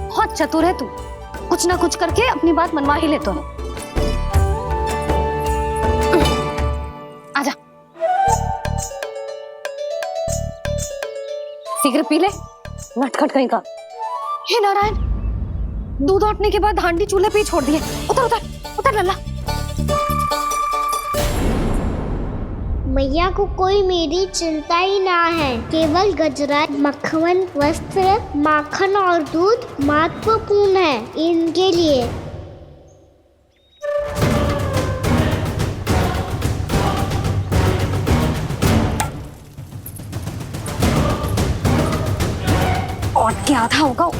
बहुत चतुर है तू, कुछ ना कुछ करके अपनी बात मनवा ही लेता है। आजा, शीघ्र पी ले, नटखट कहीं का। हे नारायण, दूध औटने के बाद हांडी चूल्हे पे ही छोड़ दिए। उतर उतर उतर लल्ला। मैया को कोई मेरी चिंता ही ना है, केवल गजरा, मक्खन, वस्त्र, माखन और दूध महत्वपूर्ण है इनके लिए। और क्या था होगा?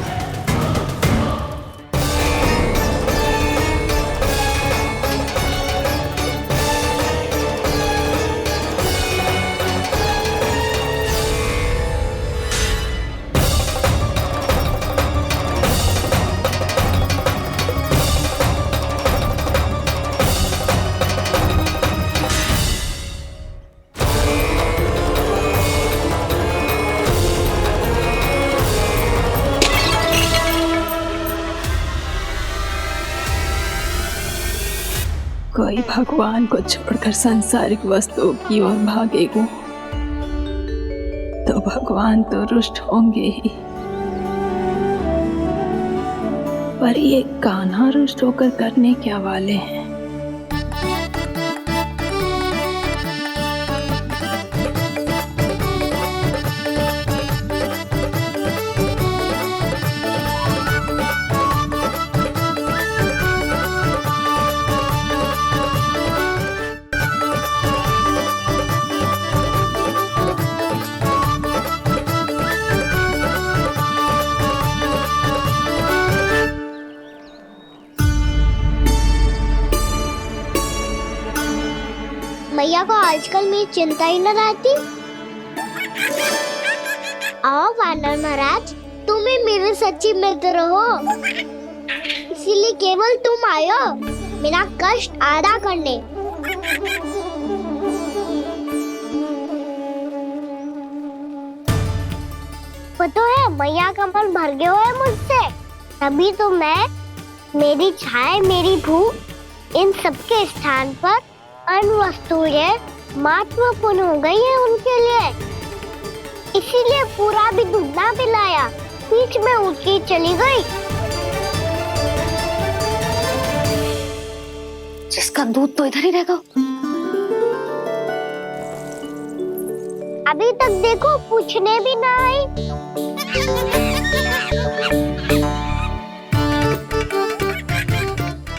कोई भगवान को छोड़कर सांसारिक वस्तुओं की ओर भागेगा तो भगवान तो रुष्ट होंगे ही, पर ये कान्हा रुष्ट होकर करने क्या वाले हैं? मैया को आजकल मेरी चिंता ही न रहती। आओ वानर महाराज, तुम ही मेरे सच्ची मित्र हो, इसीलिए केवल तुम आयो मेरा कष्ट आधा करने। पता है मैया का मन भर गया है मुझसे, तभी तो मैं, मेरी छाया, मेरी भूख, इन सबके स्थान पर अन्य वस्तुएं महत्वपूर्ण हो गई है उनके लिए। इसीलिए पूरा भी दूध ना पिलाया, बीच में उठ के चली गई। जिसका दूध तो इधर ही रहेगा। अभी तक देखो पूछने भी ना आई।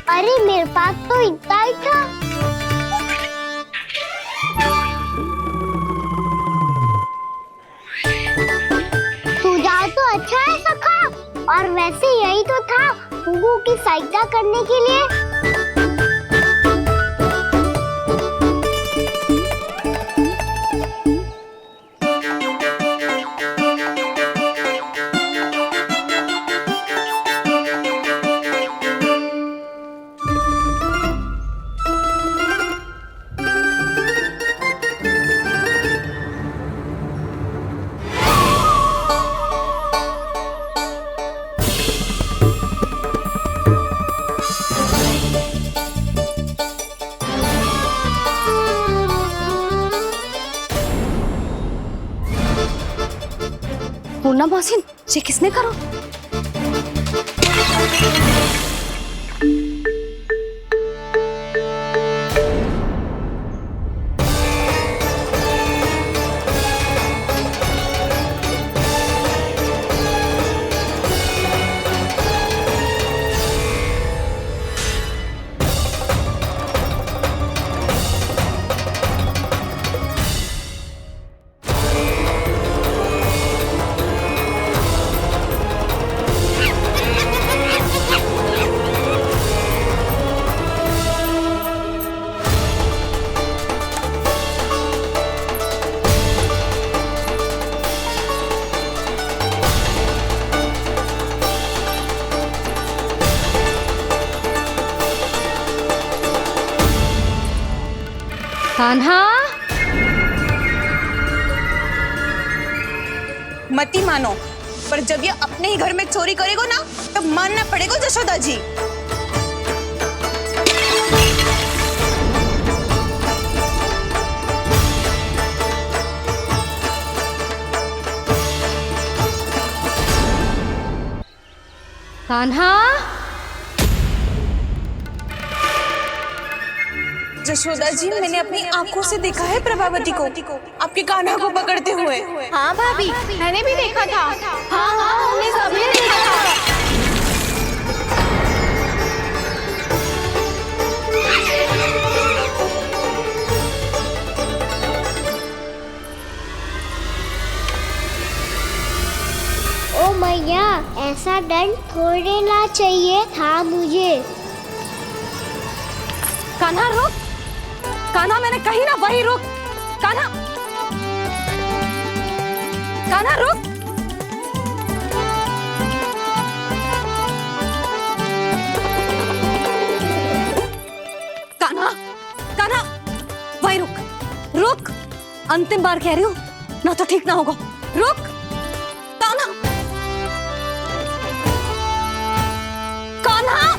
अरे मेरे पास तो इतना ही था। सुझाव तो अच्छा है सखा, और वैसे यही तो था गुगु की सहायता करने के लिए। पूर्णा मौसी, ये किसने करो? कान्हा, मत ही मानो, पर जब ये अपने ही घर में चोरी करेगा ना, तब मानना पड़ेगा जशोदा जी। कान्हा, जशोदा जी, मैंने अपनी आंखों से देखा है प्रभावती को आपके कान्हा को पकड़ते हुए। हाँ भाभी, मैंने भी देखा था। हाँ हाँ, हमने सबने देखा था। ओ मैया, ऐसा दंड थोड़े ना चाहिए था मुझे। कान्हा रुक, कान्हा मैंने कही ना वही रुक। कान्हा, कान्हा रुक। कान्हा, कान्हा वही रुक, रुक। अंतिम बार कह रही हूँ, ना तो ठीक ना होगा। रुक कान्हा, कान्हा।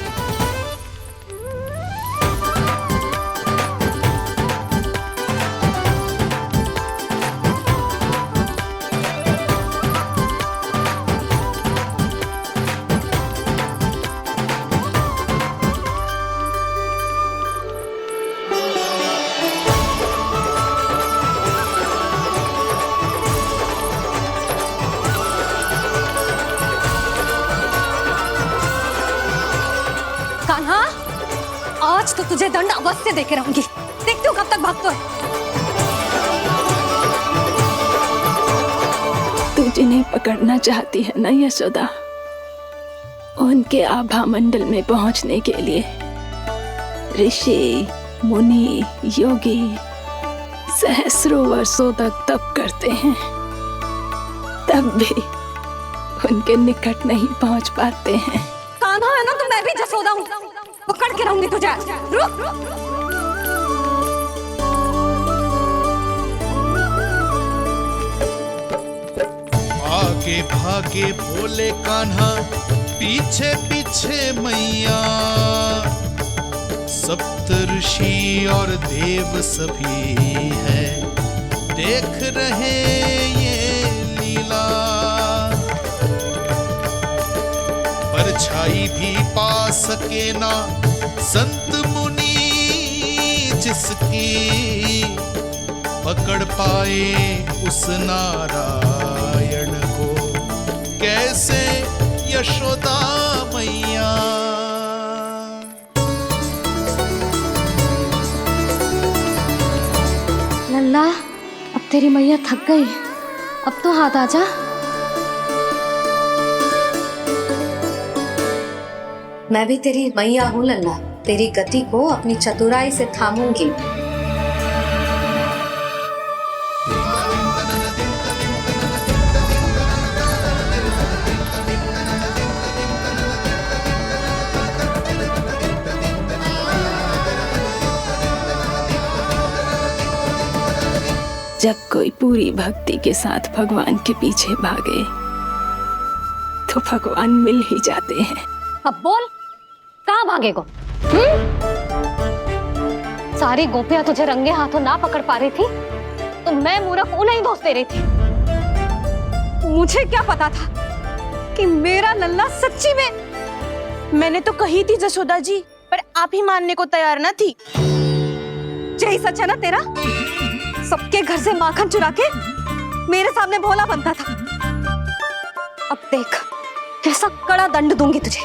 कान्हा, आज तो तुझे दंड अवश्य देके रहूंगी। देखती हूँ कब तक भागता है। तू जिन्हें पकड़ना चाहती है ना यशोदा, उनके आभा मंडल में पहुंचने के लिए ऋषि, मुनि, योगी सहस्रों वर्षों तक तप करते हैं, तब भी उनके निकट नहीं पहुंच पाते हैं। कान्हा है ना, तो मैं भी जसोदा हूँ, पकड़ के रहूंगी तुझे। रुक। आगे भागे बोले कान्हा, पीछे पीछे मैया, सप्त ऋषि और देव सभी है, देख रहे ये लीला। परछाई भी पा सके ना संत मुनि जिसकी, पकड़ पाए उस नारायण को कैसे यशोदा मैया। लल्ला, अब तेरी मैया थक गई, अब तो हाथ आजा। मैं भी तेरी मैया हूँ लल्ला, तेरी गति को अपनी चतुराई से थामूंगी। जब कोई पूरी भक्ति के साथ भगवान के पीछे भागे तो भगवान मिल ही जाते हैं। अब बोल, कहाँ भागेगो? सारी गोपियां तुझे रंगे हाथों ना पकड़ पा रही थी, तो मैं मूर्ख उन्हें ही दोष दे रही थी। मुझे क्या पता था कि मेरा लल्ला सच्ची में। मैंने तो कही थी जशोदा जी, पर आप ही मानने को तैयार ना थी। यही सच है ना तेरा? सबके घर से माखन चुरा के मेरे सामने भोला बनता था। अब देख कैसा कड़ा दंड दूंगी तुझे।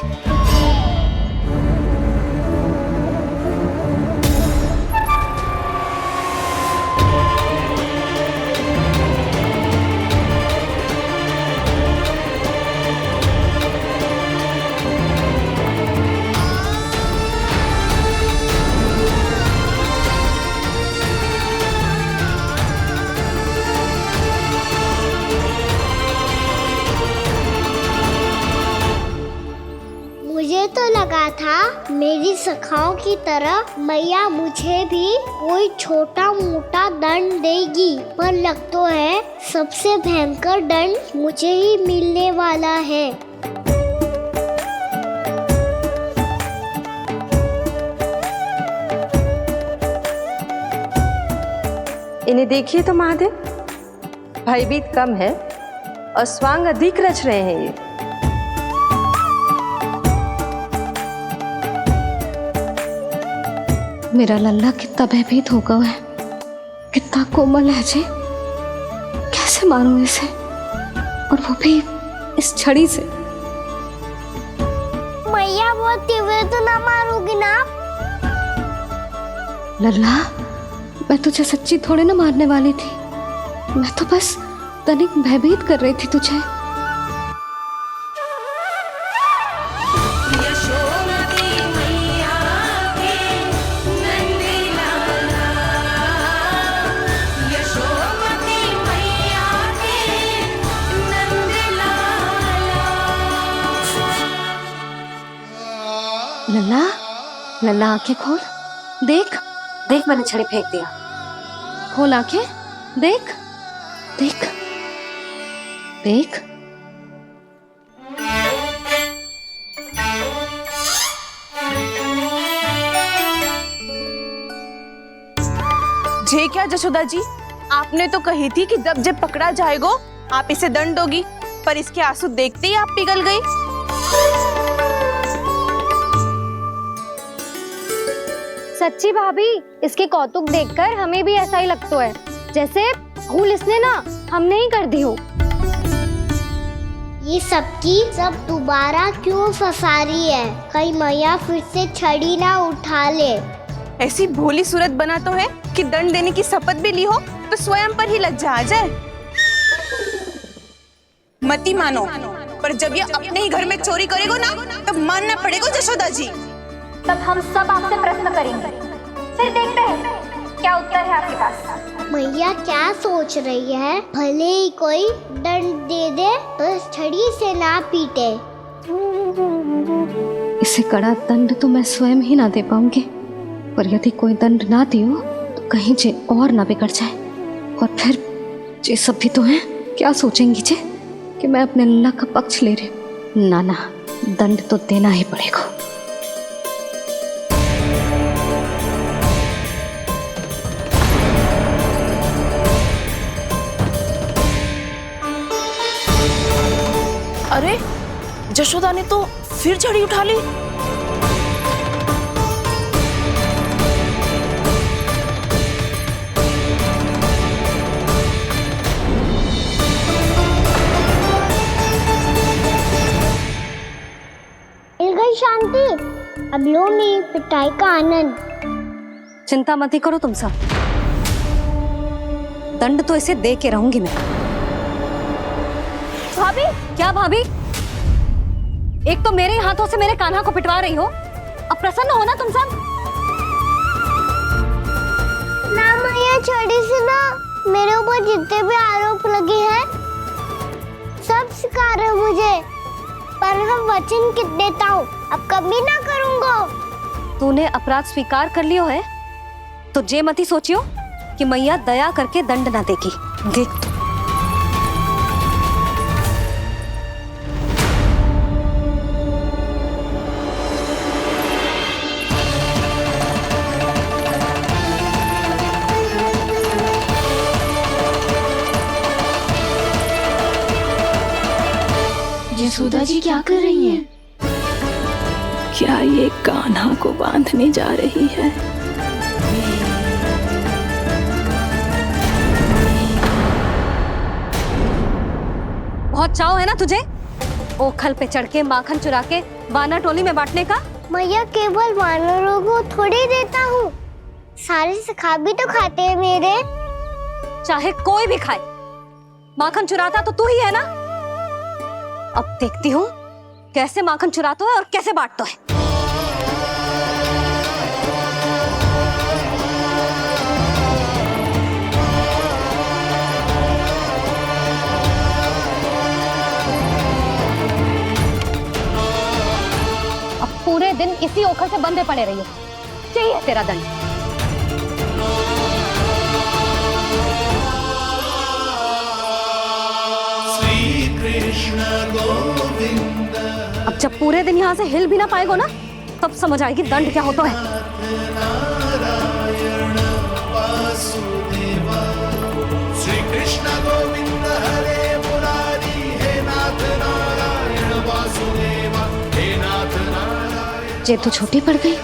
मुझे लगा था मेरी सखाओं की तरह मैया मुझे भी कोई छोटा मोटा दंड देगी, पर लग तो है सबसे भयंकर दंड मुझे ही मिलने वाला है। इन्हें देखिए तो महादेव, भयभीत कम है और स्वांग अधिक रच रहे हैं ये। मेरा लल्ला कितना भयभीत होगा है, कितना कोमल है जी। कैसे मारूं इसे, और वो भी इस छड़ी से। मैया बहुत तीव्र तो ना मारोगी ना? लल्ला, मैं तुझे सच्ची थोड़े ना मारने वाली थी, मैं तो बस तनिक भयभीत कर रही थी तुझे। लल्ला, लल्ला आंखें खोल, देख देख, मैंने छड़ी फेंक दिया। खोल आंखें, देख देख देख। जे क्या जशोदा जी, आपने तो कही थी कि जब पकड़ा जाएगा आप इसे दंड दोगी, पर इसके आंसू देखते ही आप पिघल गई। सच्ची भाभी, इसके कौतुक देखकर हमें भी ऐसा ही लगता है, जैसे भूल इसने ना हमने ही कर दी हो। ये सबकी सब दोबारा क्यों फंसा रही है? कहीं मैया फिर से छड़ी ना उठा ले। ऐसी भोली सूरत बना तो है कि दंड देने की शपथ भी ली हो तो स्वयं पर ही लज्जा आ जाए। मती मानो, पर जब ये अपने ही घर में चोरी करेगा ना, तब मानना पड़ेगा जशोदा जी। तब हम सब आपसे प्रश्न करेंगे, फिर देखते हैं क्या उत्तर है आपके पास। मैया क्या सोच रही है? भले ही कोई दंड दे दे तो छड़ी से ना पीटे। इसे कड़ा दंड तो मैं स्वयं ही ना दे पाऊंगी, पर यदि कोई दंड ना दियो तो कहीं जे और ना बिगड़ जाए, और फिर जे सब भी तो हैं, क्या सोचेंगी जे कि मैं अपने लल्ला का पक्ष ले रही हूँ। ना ना, दंड तो देना ही पड़ेगा। अरे, जशोदा ने तो फिर छड़ी उठा ली। मिल गई शांति, अब लो मेरी पिटाई का आनंद। चिंता मत ही करो तुम सब, दंड तो इसे दे के रहूंगी मैं। भाभी, क्या भाभी? एक तो मेरे हाथों से मेरे कान्हा को पिटवा रही हो, अब प्रसन्न हो ना तुम सब? ना मैया, छड़ी से ना मेरे ऊपर जितने भी आरोप लगे हैं सब स्वीकार है मुझे, पर हम वचन कित देता हूँ, अब कभी ना करूँगा। तूने अपराध स्वीकार कर लियो है तो जे मती सोचियो कि मैया दया करके दंड ना देगी। देख तू। यशोदा जी क्या कर रही हैं? क्या ये कान्हा को बांधने जा रही है? बहुत चाव है ना तुझे ओखल पे चढ़ के माखन चुरा के वानर टोली में बांटने का? मैया, केवल वानरों को थोड़ी देता हूँ, सारे सखा भी तो खाते हैं मेरे। चाहे कोई भी खाए, माखन चुराता तो तू ही है ना। अब देखती हूँ कैसे माखन चुराता है और कैसे बांटता है। अब पूरे दिन इसी ओखर से बंधे पड़े रहिए। चाहिए तेरा दंड। श्री कृष्ण गोविंद। अब जब पूरे दिन यहाँ से हिल भी ना पाएगो ना, तब समझ आएगी दंड क्या होता है। नारायण वासुदेव। श्री कृष्ण गोविंद हरे मुरारी। हे नाथ नारायण वासुदेव। हे नाथ नारायण। जे तो छोटी पड़ गई।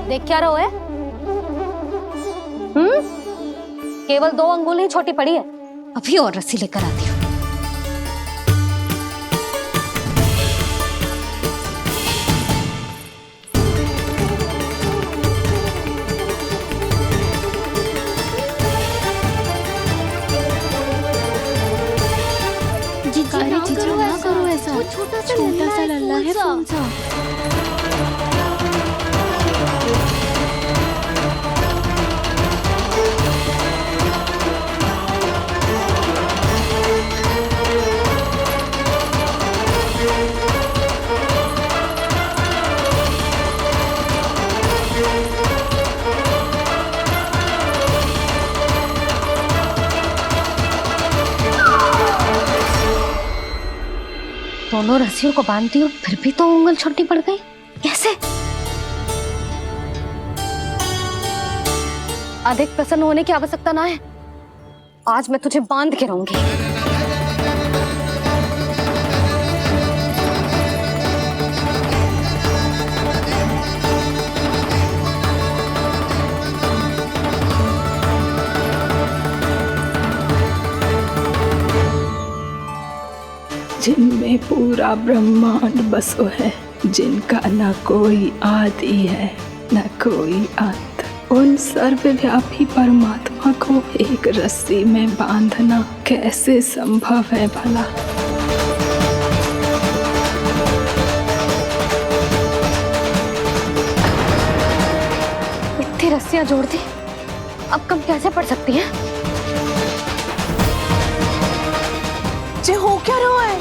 देख क्या रहो है? केवल 2 अंगुल ही छोटी पड़ी है। अभी और रस्सी लेकर आती हूँ। जीजू ना करो ऐसा। छोटा सा लल्ला है कौन सा? दोनों रस्सियों को बांधती हूँ, फिर भी तो उंगल छोटी पड़ गई। कैसे? अधिक प्रसन्न होने की आवश्यकता ना है। आज मैं तुझे बांध के रहूंगी। जिनमें पूरा ब्रह्मांड बसो है, जिनका न कोई आदि है न कोई अंत, उन सर्वव्यापी परमात्मा को एक रस्सी में बांधना कैसे संभव है भला? इतनी रस्सियां जोड़ दी, अब कम कैसे पड़ सकती हैं? जे हो क्या रहा है?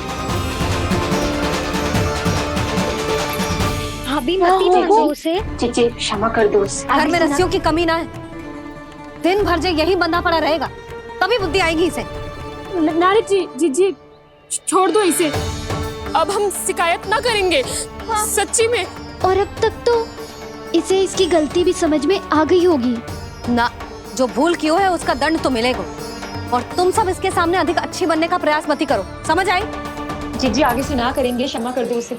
भाभी मत उसे। चीची क्षमा कर दो उसे। घर में रस्सियों की कमी ना है। दिन भर जो यही बंधा पड़ा रहेगा, तभी बुद्धि आएगी इसे। नारी जी छोड़ दो इसे। अब हम शिकायत ना करेंगे। सच्ची में। और अब तक तो इसे इसकी गलती भी समझ में आ गई होगी ना। जो भूल की है उसका दंड तो मिलेगा। और तुम सब इसके सामने अधिक अच्छी बनने का प्रयास मत ही करो। समझ आई? जीजी आगे से ना करेंगे, क्षमा कर दो उसे।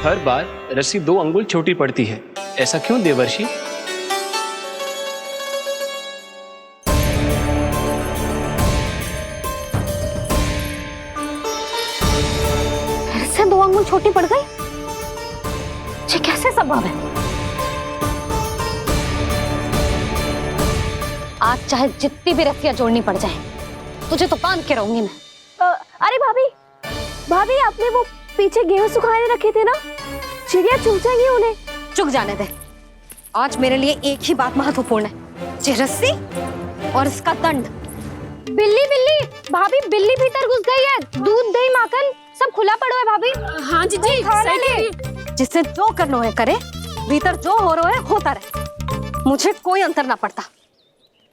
हर बार रस्सी 2 अंगुल छोटी पड़ती है, ऐसा क्यों देवर्षि? फिर से 2 अंगुल छोटी पड़ गई? ये कैसे संभव है? आज चाहे जितनी भी रस्सियां जोड़नी पड़ जाए, तुझे तो बांध के रहूंगी मैं। अरे भाभी आपने वो पीछे गेहूं सुखाने रखे थे ना, चिड़िया चुग जाएंगी उन्हें। चुग जाने दे। आज मेरे लिए एक ही बात महत्वपूर्ण है, ये रस्सी और इसका दंड। बिल्ली भाभी, बिल्ली भीतर घुस गई है। दूध दही माखन सब खुला पड़ा है भाभी। हाँ जीजी सही कह रही है। जिससे जो करना है करे, भीतर जो हो रहा है होता रहे, मुझे कोई अंतर ना पड़ता।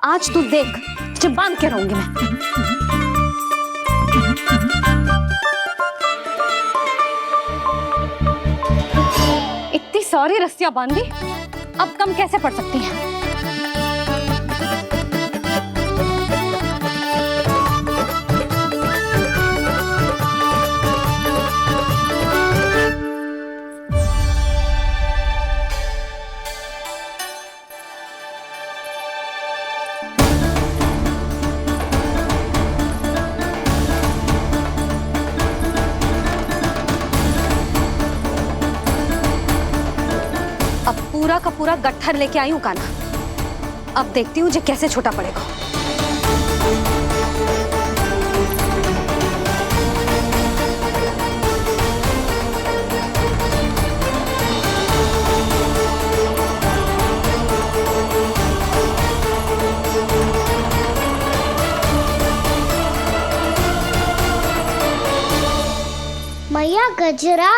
आज तू देख, तुझे बांध के रहूंगी मैं। इतनी सारी रस्सियां बांधी, अब कम कैसे पड़ सकती हैं? पूरा का पूरा गट्ठर लेके आई हूँ कान्हा। अब देखती हूँ जे कैसे छोटा पड़ेगा। गजरा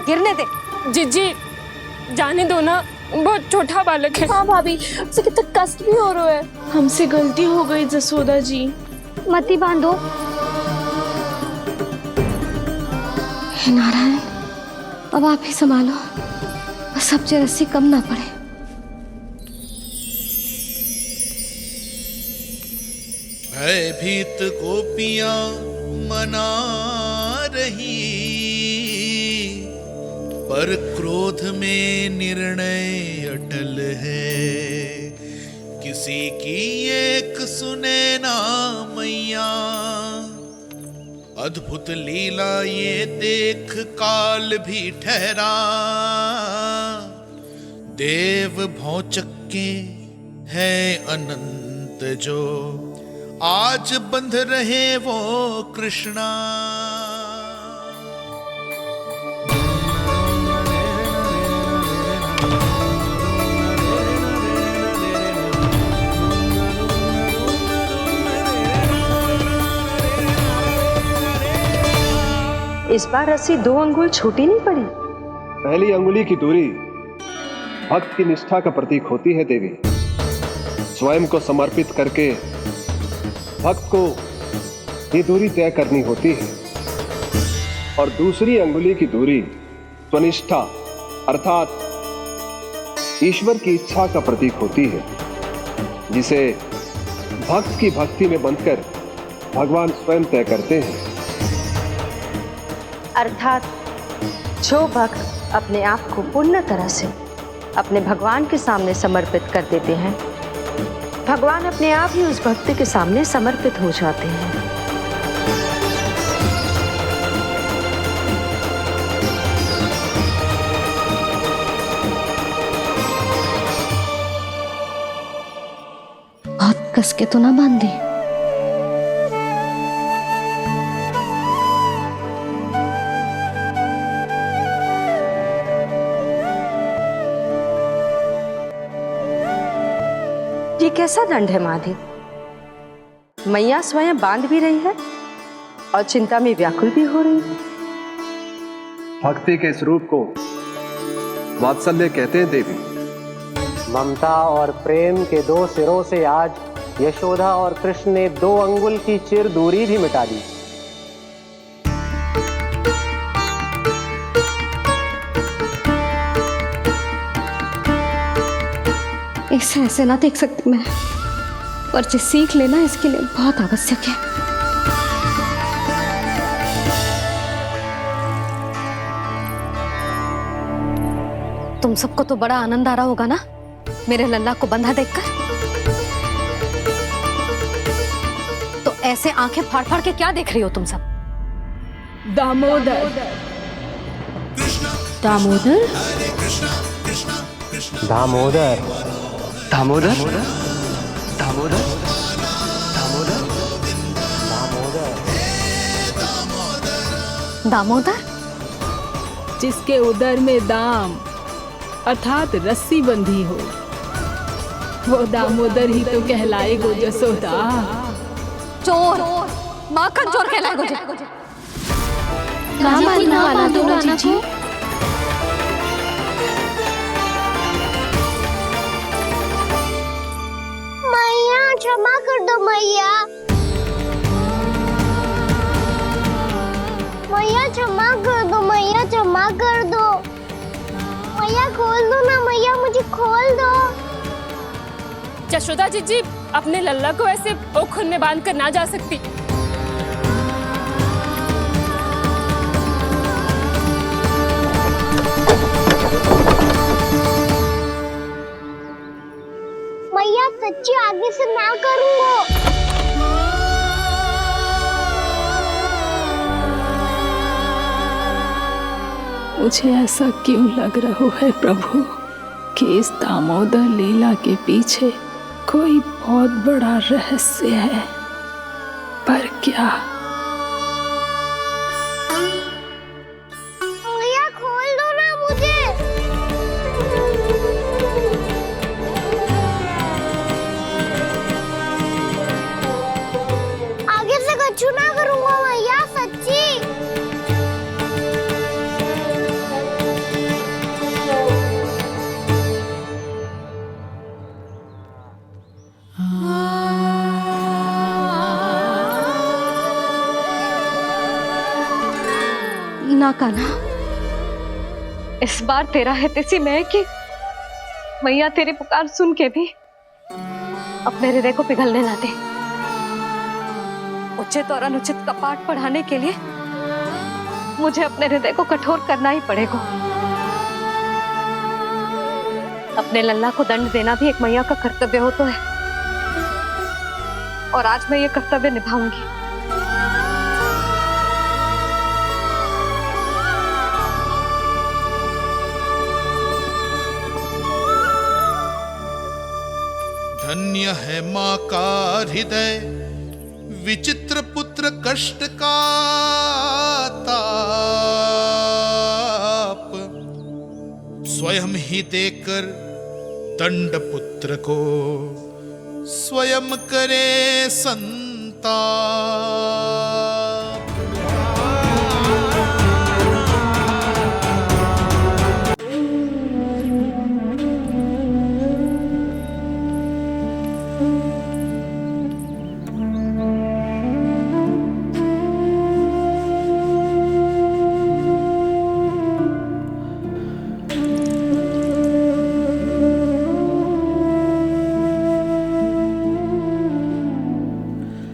गिरने दे। जीजी जाने दो ना, बहुत छोटा बालक है। हाँ भाभी, उसे कितना कष्ट भी हो रहा है। हमसे गलती हो गई जसोदा जी। मती बांधो। हे नारायण, अब आप ही संभालो, बस सबसे रस्सी कम ना पड़े। भयभीत गोपियां मना रही, पर क्रोध में निर्णय अटल है। किसी की एक सुने ना मैया, अद्भुत लीला ये देख काल भी ठहरा। देव भौचक्के है अनंत जो, आज बंध रहे वो कृष्णा। इस बार रस्सी 2 अंगुल छोटी नहीं पड़ी। पहली अंगुली की दूरी भक्त की निष्ठा का प्रतीक होती है देवी। स्वयं को समर्पित करके भक्त को ये दूरी तय करनी होती है। और दूसरी अंगुली की दूरी स्वनिष्ठा अर्थात ईश्वर की इच्छा का प्रतीक होती है, जिसे भक्त की भक्ति में बंधकर भगवान स्वयं तय करते हैं। अर्थात जो भक्त अपने आप को पूर्ण तरह से अपने भगवान के सामने समर्पित कर देते हैं, भगवान अपने आप ही उस भक्त के सामने समर्पित हो जाते हैं। बहुत कस के तो ना बांधी। ये कैसा दंड है माधि? मैया स्वयं बांध भी रही है और चिंता में व्याकुल भी हो रही है। भक्ति के स्वरूप को वात्सल्य कहते हैं देवी। ममता और प्रेम के 2 सिरों से आज यशोदा और कृष्ण ने 2 अंगुल की चिर दूरी भी मिटा दी। इसे ऐसे ना देख सकती मैं, पर जो सीख लेना इसके लिए बहुत आवश्यक है। तुम सबको तो बड़ा आनंद आ रहा होगा ना मेरे लल्ला को बंधा देखकर। तो ऐसे आंखें फाड़ फाड़ के क्या देख रही हो तुम सब? दामोदर। दामोदर? दामोदर। दामोदर? दामोदर? दामोदर? जिसके उदर में दाम अर्थात रस्सी बंधी हो, वो दामोदर ही तो कहलाएगो जसोदा। चोर, माखन चोर कहलाएगो जी। कहाँ बांधना वाला दोनों जीजी? मैया क्षमा कर दो मैया। मैया क्षमा कर दो, मैया क्षमा कर दो। मैया खोल दो ना मैया, मुझे खोल दो। यशोदा जीजी अपने लल्ला को ऐसे ओखुन में बांध कर ना जा सकती। मैया सच्ची आगे से ना करूंगा। मुझे ऐसा क्यों लग रहा है प्रभु कि इस दामोदर लीला के पीछे कोई बहुत बड़ा रहस्य है, पर क्या? मैया खोल दो ना मुझे। आगे से कछु ना करूंगा मैया, सच्ची। हाँ कान्हा, इस बार तेरा हित इसी में है कि मैया तेरी पुकार सुन के भी अपने हृदय को पिघलने ना दे। उचित और अनुचित कपाट पढ़ाने के लिए मुझे अपने हृदय को कठोर करना ही पड़ेगा। अपने लल्ला को दंड देना भी एक मैया का कर्तव्य हो तो है, और आज मैं ये कर्तव्य निभाऊंगी। धन्य है माँ का हृदय, विचित्र पुत्र कष्ट का ताप, स्वयं ही देकर दंड पुत्र को स्वयं करे संताप।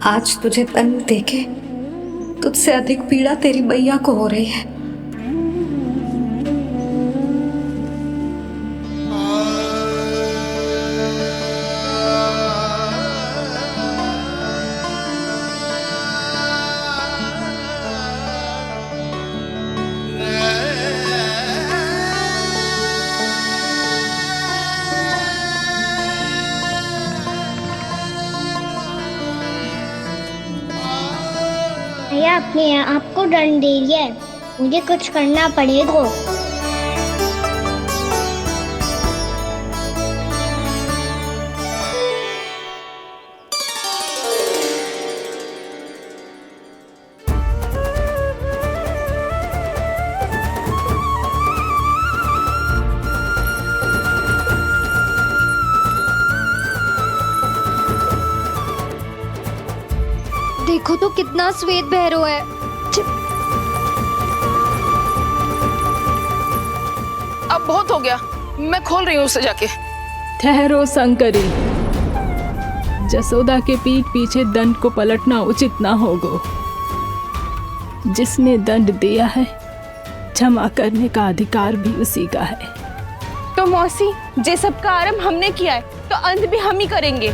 आज तुझे दंड देके तुझसे अधिक पीड़ा तेरी मैया को हो रही है। मैया अपने आप को दंड दे रही है, मुझे कुछ करना पड़ेगा। देखो तो कितना श्वेत भैरव है। अब बहुत हो गया, मैं खोल रही हूँ उसे जाके। ठहरो शंकरी, जसोदा के पीठ पीछे दंड को पलटना उचित ना होगा। जिसने दंड दिया है क्षमा करने का अधिकार भी उसी का है। तो मौसी, जे सब का आरंभ हमने किया है तो अंत भी हम ही करेंगे।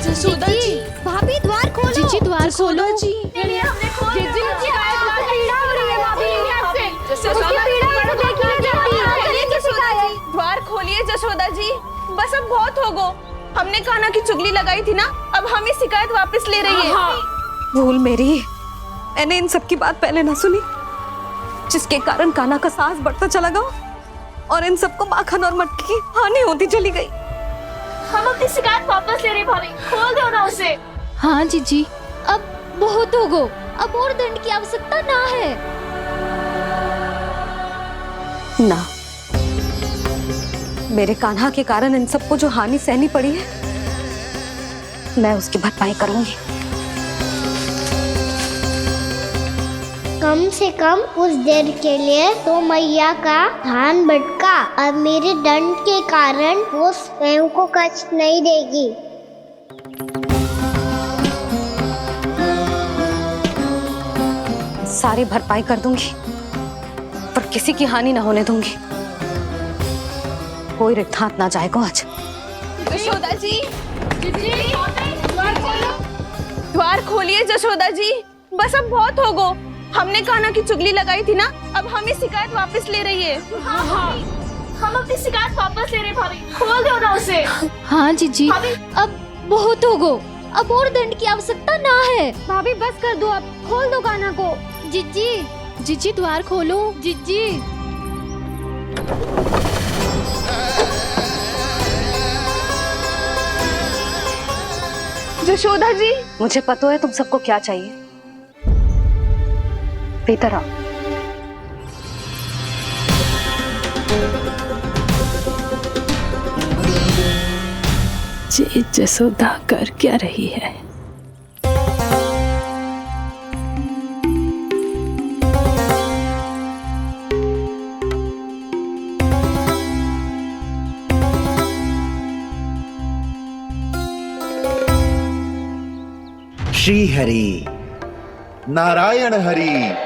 जसोदा जी, भाभी द्वार खोलो। जीजी द्वार खोलो। जी द्वार खोलिए जसोदा जी, बस अब बहुत हो गो। हमने कान्हा की चुगली लगाई थी ना, अब हम ही शिकायत वापस ले रही है। भूल मेरी, मैंने इन सब की बात पहले ना सुनी, जिसके कारण कान्हा का साहस बढ़ता चला गया और इन सबको माखन और मटकी की हानि होती चली गई। हम अपनी शिकायत वापस ले रहे भाभी, खोल दो ना उसे। हाँ जीजी, अब बहुत हो गो, अब और दंड की आवश्यकता ना है। ना, मेरे कान्हा के कारण इन सबको जो हानि सहनी पड़ी है, मैं उसकी भरपाई करूंगी। कम से कम उस देर के लिए तो मैया का ध्यान भटका और मेरे दंड के कारण वो स्वयं को कष्ट नहीं देगी। सारी भरपाई कर दूंगी, पर किसी की हानि ना होने दूंगी। कोई रिक्त हाथ ना जाएगा आज। जशोदा जी, द्वार खोलिए जशोदा जी, बस अब बहुत हो गो। हमने कान्हा की चुगली लगाई थी ना, अब हम ही शिकायत वापस ले रही है। हम अपनी शिकायत वापस ले रहे भाभी, खोल दो ना उसे। हाँ जीजी, अब बहुत हो गो, अब और दंड की आवश्यकता ना है। भाभी बस कर दो, अब खोल दो कान्हा को। जीजी, जीजी द्वार खोलो। जीजी, जशोदा जी, मुझे पता है तुम सबको क्या चाहिए। भीतर आओ। ये जसोदा कर क्या रही है? श्री हरि, नारायण हरि।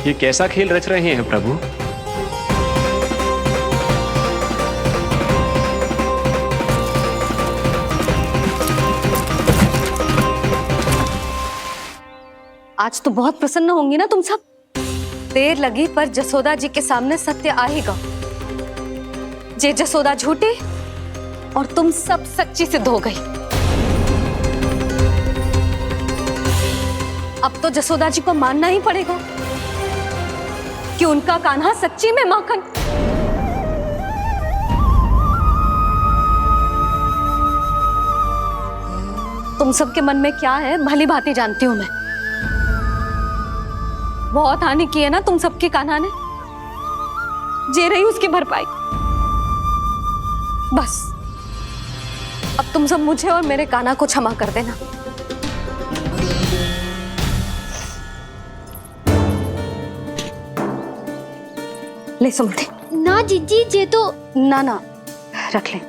ये कैसा खेल रच रहे हैं प्रभु? आज तो बहुत प्रसन्न होंगी ना तुम सब। देर लगी पर जसोदा जी के सामने सत्य आएगा। जे जसोदा झूठी और तुम सब सच्ची सिद्ध हो गई। अब तो जसोदा जी को मानना ही पड़ेगा कि उनका कान्हा सच्ची में माखन। तुम सबके मन में क्या है भली भांति जानती हूं मैं। बहुत हानि की है ना तुम सबके कान्हा ने, जे रही उसकी भरपाई। बस अब तुम सब मुझे और मेरे कान्हा को क्षमा कर देना। ले सुमति। ना जीजी, जे तो ना ना रख ले।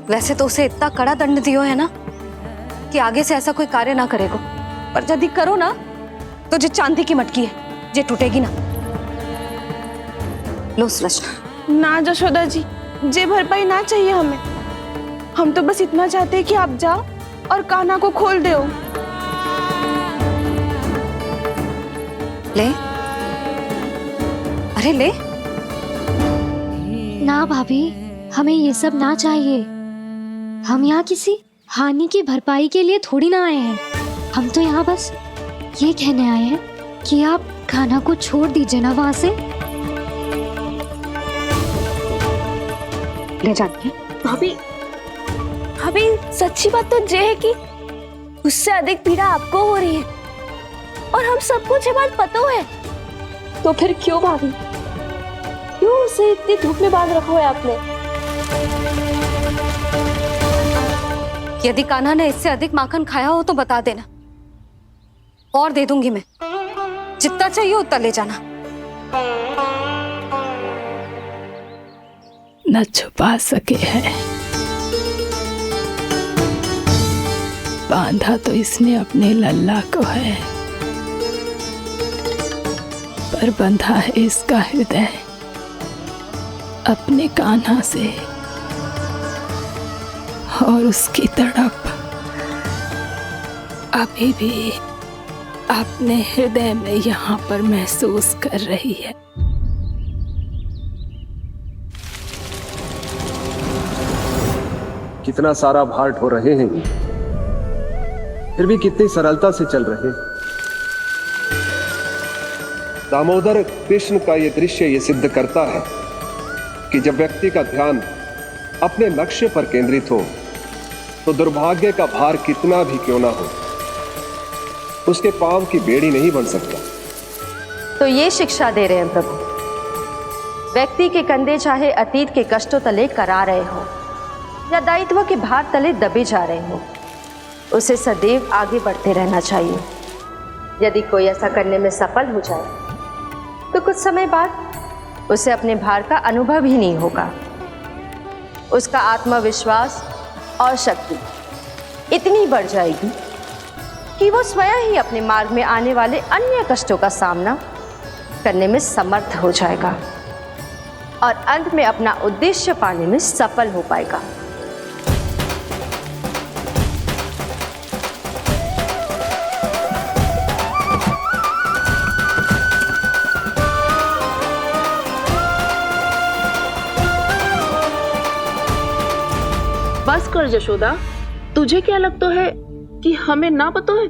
वैसे तो उसे इतना कड़ा दंड दियो है ना कि आगे से ऐसा कोई कार्य ना करेगा, पर यदि करो ना तो जो चांदी की मटकी है जे टूटेगी ना। लो सुलक्षणा। ना जशोदा जी, जे भरपाई ना चाहिए हमें। हम तो बस इतना चाहते हैं कि आप जाओ और कान्हा को खोल दो। ले, अरे ले। ना भाभी, हमें ये सब ना चाहिए। हम यहाँ किसी हानि की भरपाई के लिए थोड़ी ना आए हैं। हम तो यहाँ बस ये कहने आए हैं कि आप कान्हा को छोड़ दीजिए ना वहां से। ले जाती भाभी, भाभी सच्ची बात तो ये है कि उससे अधिक पीड़ा आपको हो रही है और हम सबको ये बात पता है। तो फिर क्यों भाभी, क्यों उसे इतनी धूप में बांध रखा है आपने? यदि कान्हा ने इससे अधिक माखन खाया हो तो बता देना, और दे दूंगी मैं। जितना चाहिए उतना ले जाना। न छुपा सके है, बांधा तो इसने अपने लल्ला को है, पर बंधा है इसका हृदय अपने कान्हा से। और उसकी तड़प अभी भी अपने हृदय में यहाँ पर महसूस कर रही है। कितना सारा भार ढो रहे हैं, फिर भी कितनी सरलता से चल रहे हैं। दामोदर कृष्ण का यह दृश्य ये सिद्ध करता है कि जब व्यक्ति का ध्यान अपने लक्ष्य पर केंद्रित हो तो दुर्भाग्य का भार कितना भी क्यों ना हो, उसके पांव की बेड़ी नहीं बन सकता। तो ये शिक्षा दे रहे हैं प्रभु। व्यक्ति के कंधे चाहे अतीत के कष्टों तले करा रहे हो या दायित्व के भार तले दबे जा रहे हो, उसे सदैव आगे बढ़ते रहना चाहिए। यदि कोई ऐसा करने में सफल हो जाए तो कुछ समय बाद उसे अपने भार का अनुभव ही नहीं होगा। उसका आत्मविश्वास और शक्ति इतनी बढ़ जाएगी कि वो स्वयं ही अपने मार्ग में आने वाले अन्य कष्टों का सामना करने में समर्थ हो जाएगा और अंत में अपना उद्देश्य पाने में सफल हो पाएगा। बस कर जशोदा, तुझे क्या लगता है कि हमें ना पता है?